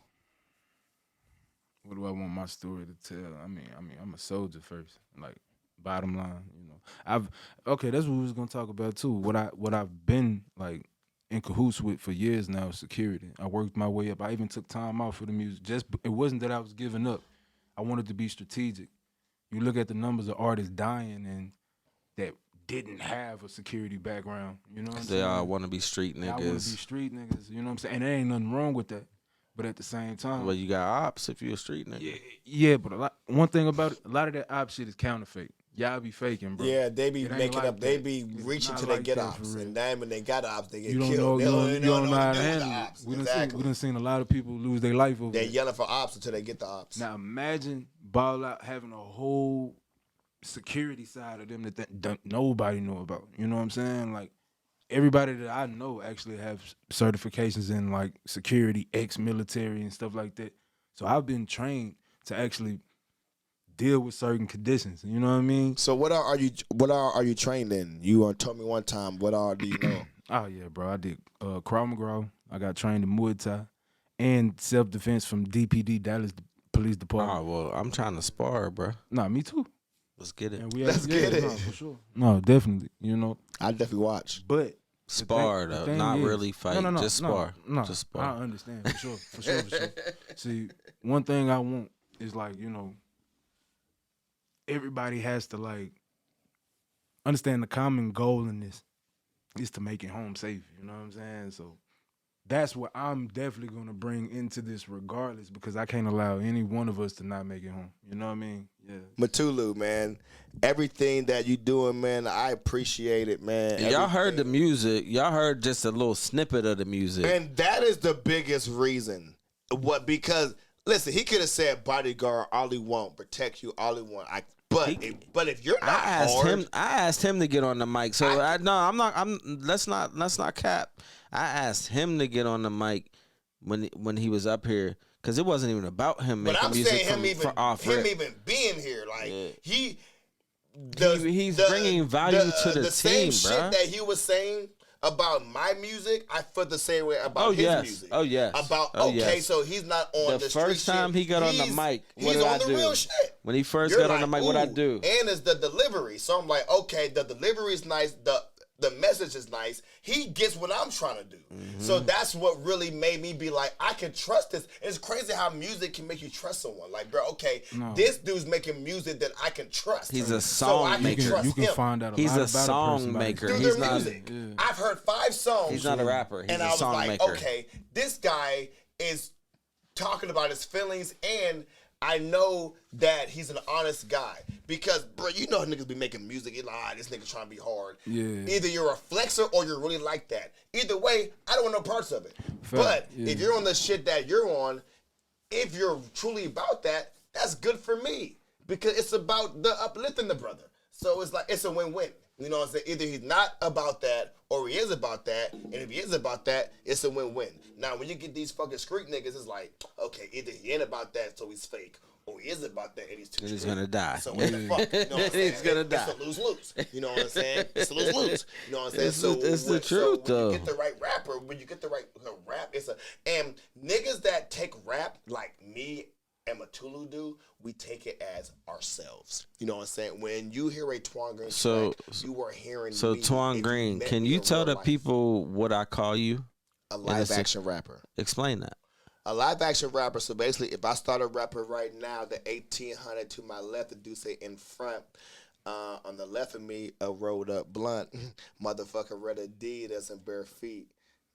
What do I want my story to tell? I mean, I'm a soldier first. Like, bottom line, that's what we was gonna talk about too. What I've been like in cahoots with for years now is security. I worked my way up. I even took time off for the music. It wasn't that I was giving up. I wanted to be strategic. You look at the numbers of artists dying and that didn't have a security background. You know what I'm saying? They all want to be street I want to be niggas. street niggas. You know what I'm saying? And there ain't nothing wrong with that. But at the same time, Well, you got ops if you're a street nigga. yeah, but one thing about it, a lot of that op shit is counterfeit. Y'all be faking, bro. Yeah, they be It ain't making like up. They that. be It's reaching not till they like get that, for ops, real. and then when they got ops, they get You don't killed. know, They you don't know how what to do with handle the it. ops. We Exactly. done seen a lot of people lose their life over They're it. yelling for ops until they get the ops. Now imagine Ball Out having a whole security side of them that nobody know about. You know what I'm saying? Like everybody that I know actually have certifications in like security, ex-military and stuff like that. So I've been trained to actually deal with certain conditions. You know what I mean? So what are you trained in? You told me one time. What all do you know? Oh yeah, bro. I did Krav Maga. I got trained in Muay Thai and self defense from DPD, Dallas Police Department. Oh well, I'm trying to spar, bro. Nah, me too. Let's get it. And we Let's get it. No, for sure. No, definitely. You know, I definitely watch. but Spar the though, thing not is- really fight. No, just spar. No, Just spar. I understand for sure, for sure, for sure. See, one thing I want is like, you know, everybody has to like understand the common goal in this is to make it home safe. You know what I'm saying? So that's what I'm definitely gonna bring into this, regardless, because I can't allow any one of us to not make it home. You know what I mean? Yeah. Mutulu, man. Everything that you doing, man, I appreciate it, man. Y'all heard the Everything. music. Y'all heard just a little snippet of the music. And that is the biggest reason. Because listen, he could have said bodyguard all he want, protect you all he want. But if you're not I asked him to get on the mic. So let's not cap. I asked him to get on the mic when he was up here, because it wasn't even about him but making I'm music saying from off rip. him even being here, like He's bringing value to the same team, shit bruh. that he was saying about my music, I feel the same way about his music. Oh yes. So he's not on the street first time shit. he got on the mic, what he's did on I the do? real shit. When he first You're got on the like, mic, what I ooh, do? And it's the delivery. So I'm like, okay, the delivery is nice. The message is nice. He gets what I'm trying to do. Mm-hmm. So that's what really made me be like, I can trust this. It's crazy how music can make you trust someone. Like, bro, okay, this dude's making music that I can trust. He's a so song I can maker. trust You can him find out a He's lot a about song a person by maker. his through He's their not. music. I've heard 5 songs. He's not a rapper. He's and a I was song like, maker. okay, this guy is talking about his feelings, and I know that he's an honest guy. Because, bro, you know niggas be making music. You're like, this nigga trying to be hard. Yeah. Either you're a flexer or you're really like that. Either way, I don't want no parts of it. Fact, But yeah. if you're on the shit that you're on, if you're truly about that, that's good for me. Because it's about the uplifting the brother. So it's like, it's a win-win. You know what I'm saying? Either he's not about that or he is about that. And if he is about that, it's a win-win. Now, when you get these fucking street niggas, it's like, okay, either he ain't about that, so he's fake. Or he is about that, and he's too And he's street. gonna die. So what the fuck? You know what I'm saying? He's gonna die. It's a lose-lose. You know what I'm saying? It's a lose-lose. You know what I'm saying? It's the truth, when though. you get the right rapper, when you get the right rap, and niggas that take rap like me and Mutulu do, we take it as ourselves. You know what I'm saying? When you hear a Twan Green track, you are hearing So me. Twan If Green, met can me you in tell real the life. people what I call you? A live action rapper. Explain that. A live action rapper. So basically, if I start a rapper right now, the 1800 to my left, the dude say in front. On the left of me, a rolled up blunt. Motherfucker read a D that's in bare feet.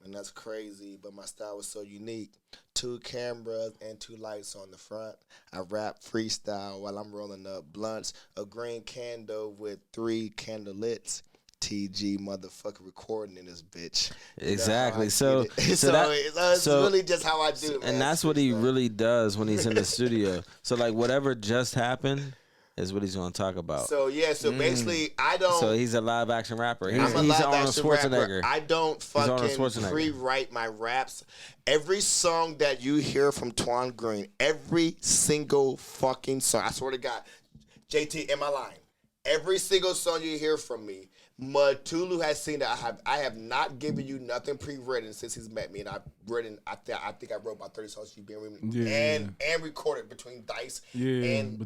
And that's crazy, but my style was so unique. 2 cameras and 2 lights on the front. I rap freestyle while I'm rolling up blunts. A green candle with 3 candlelits. TG motherfucker recording in this bitch. You know Exactly. how I So get it. It's really just how I do, man. And that's what he Freestyle. really does when he's in the studio. So like whatever just happened is what he's gonna talk about. So yeah, so basically I don't. So he's a live action rapper. He's I'm a live Arnold action Schwarzenegger. rapper. I don't Arnold fucking Schwarzenegger. pre-write my raps. Every song that you hear from Twan Green, every single fucking song, I swear to God, JT, am I lying? Every single song you hear from me, Mutulu has seen that I have not given you nothing pre-written since he's met me, and I've written. I think I wrote about 30 songs you've been with me, and recorded between Dice, and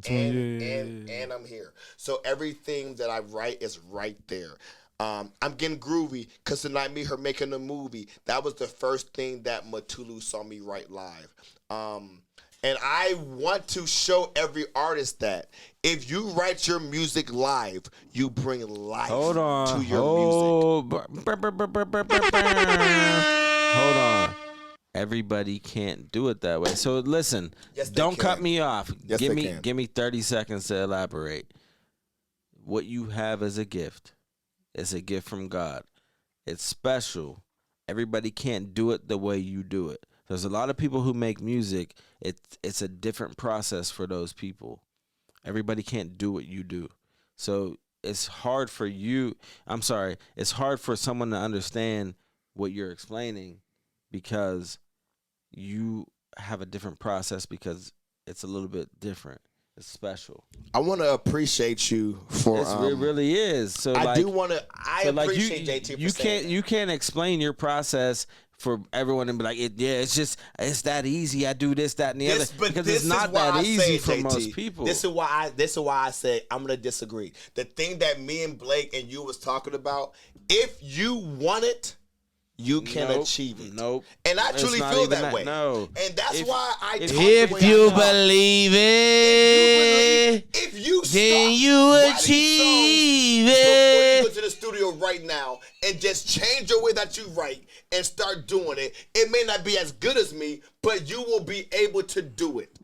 I'm here. So everything that I write is right there. I'm getting groovy because tonight me her making a movie. That was the first thing that Mutulu saw me write live. And I want to show every artist that if you write your music live, you bring life Hold on. to your Hold on. Everybody can't do it that way. So listen, Yes, they don't cut can. me off. Yes, they can. Give me 30 seconds to elaborate. What you have is a gift. It's a gift from God. It's special. Everybody can't do it the way you do it. There's a lot of people who make music. It's a different process for those people. Everybody can't do what you do. So it's hard for you. I'm sorry. It's hard for someone to understand what you're explaining because you have a different process because it's a little bit different. It's special. I want to appreciate you for. It really is. So I like, do want to. I so like appreciate JT. For you saying can't that. you can't explain your process for everyone and be like, it's that easy. I do this, that, and the other. But Because this it's not is why that I easy say, for JT, most people. This is why I said I'm gonna disagree. The thing that me and Blake and you was talking about, if you want it, you can achieve it. Nope. And I It's truly not feel even that way. No. And that's why I talk If the way you I talk. believe it, If you then stop you writing achieve songs before you it. go to the studio right now and just change your way that you write and start doing it. It may not be as good as me, but you will be able to do it.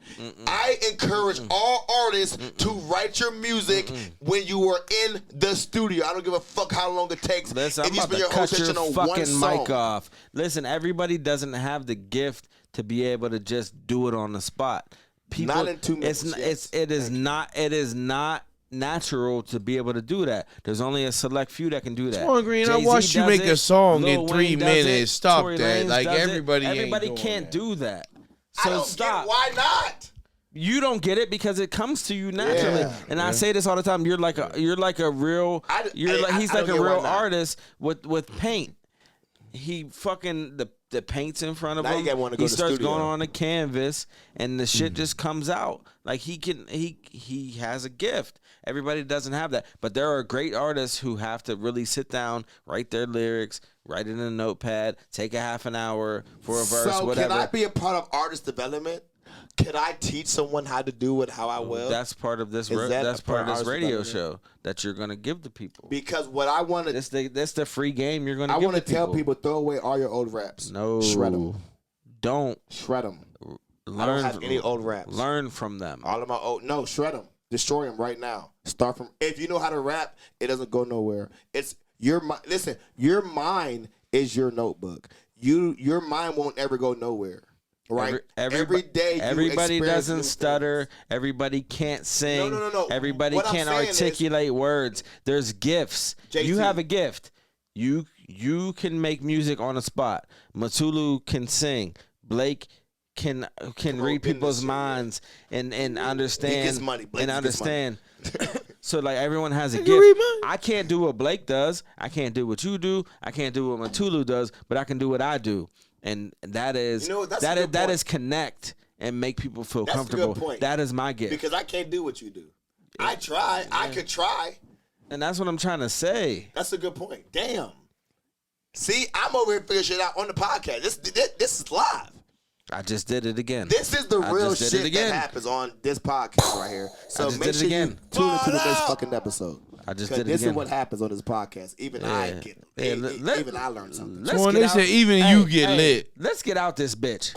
I encourage all artists to write your music when you are in the studio. I don't give a fuck how long it takes. Listen, if I'm you about spend to your whole cut your session on one fucking song. mic off. Listen, everybody doesn't have the gift to be able to just do it on the spot. People, Not in 2 minutes, yes. It is not natural to be able to do that. There's only a select few that can do that. Twan Green, I Jay-Z watched you does make it, a song Lil in 3 Wayne does it, minutes. Stop Tory that. Lanez Like, does it. everybody ain't Everybody doing can't that. do that. I So don't stop. get why not. You don't get it because it comes to you naturally. Yeah. And I say this all the time. You're like a real. He's I like don't a get why real not. artist with paint. He fucking the paint's in front of Now you him. gotta wanna go He to starts studio. going on a canvas, and the shit just comes out. Like he has a gift. Everybody doesn't have that, but there are great artists who have to really sit down, write their lyrics, write it in a notepad, take a half an hour for a verse, So whatever. can I be a part of artist development? Can I teach someone how to do it how I will? That's part of this. Is that That's a part part of of this ours radio development? show that you're gonna give to people. Because what I want to, That's the free game you're gonna. I give want to to tell people, throw away all your old raps. No, shred them. Don't Shred them. learn. I don't have any old raps. Learn from them. All of my old, no, shred them. Destroy them right now. Start from. If you know how to rap, it doesn't go nowhere. It's your mind. Listen, your mind is your notebook. Your mind won't ever go nowhere. Right. Every day. Everybody experience doesn't new stutter. things. Everybody can't sing. No. Everybody What I'm can't saying is- articulate words. There's gifts. JT. You have a gift. You can make music on the spot. Mutulu can sing. Blake can read people's minds and understand. He gets money. Blake And gets understand. So like everyone has a you gift. read mine? I can't do what Blake does. I can't do what you do. I can't do what Mutulu does. But I can do what I do. And that is You know, that's a good that point. is connect and make people feel That's a comfortable. good point. That is my gift. Because I can't do what you do. I try. I could try. And that's what I'm trying to say. That's a good point. Damn. See, I'm over here figuring shit out on the podcast. This is live. I just did it again. This is the I real just did it shit again. that happens on this podcast right here. So just make did it sure you again. tune into the next fucking episode. I just 'Cause did it this again. is what happens on this podcast. Even I get Yeah, even I learned something. Let's Twan, get they out- said even you get lit. Let's get out this bitch.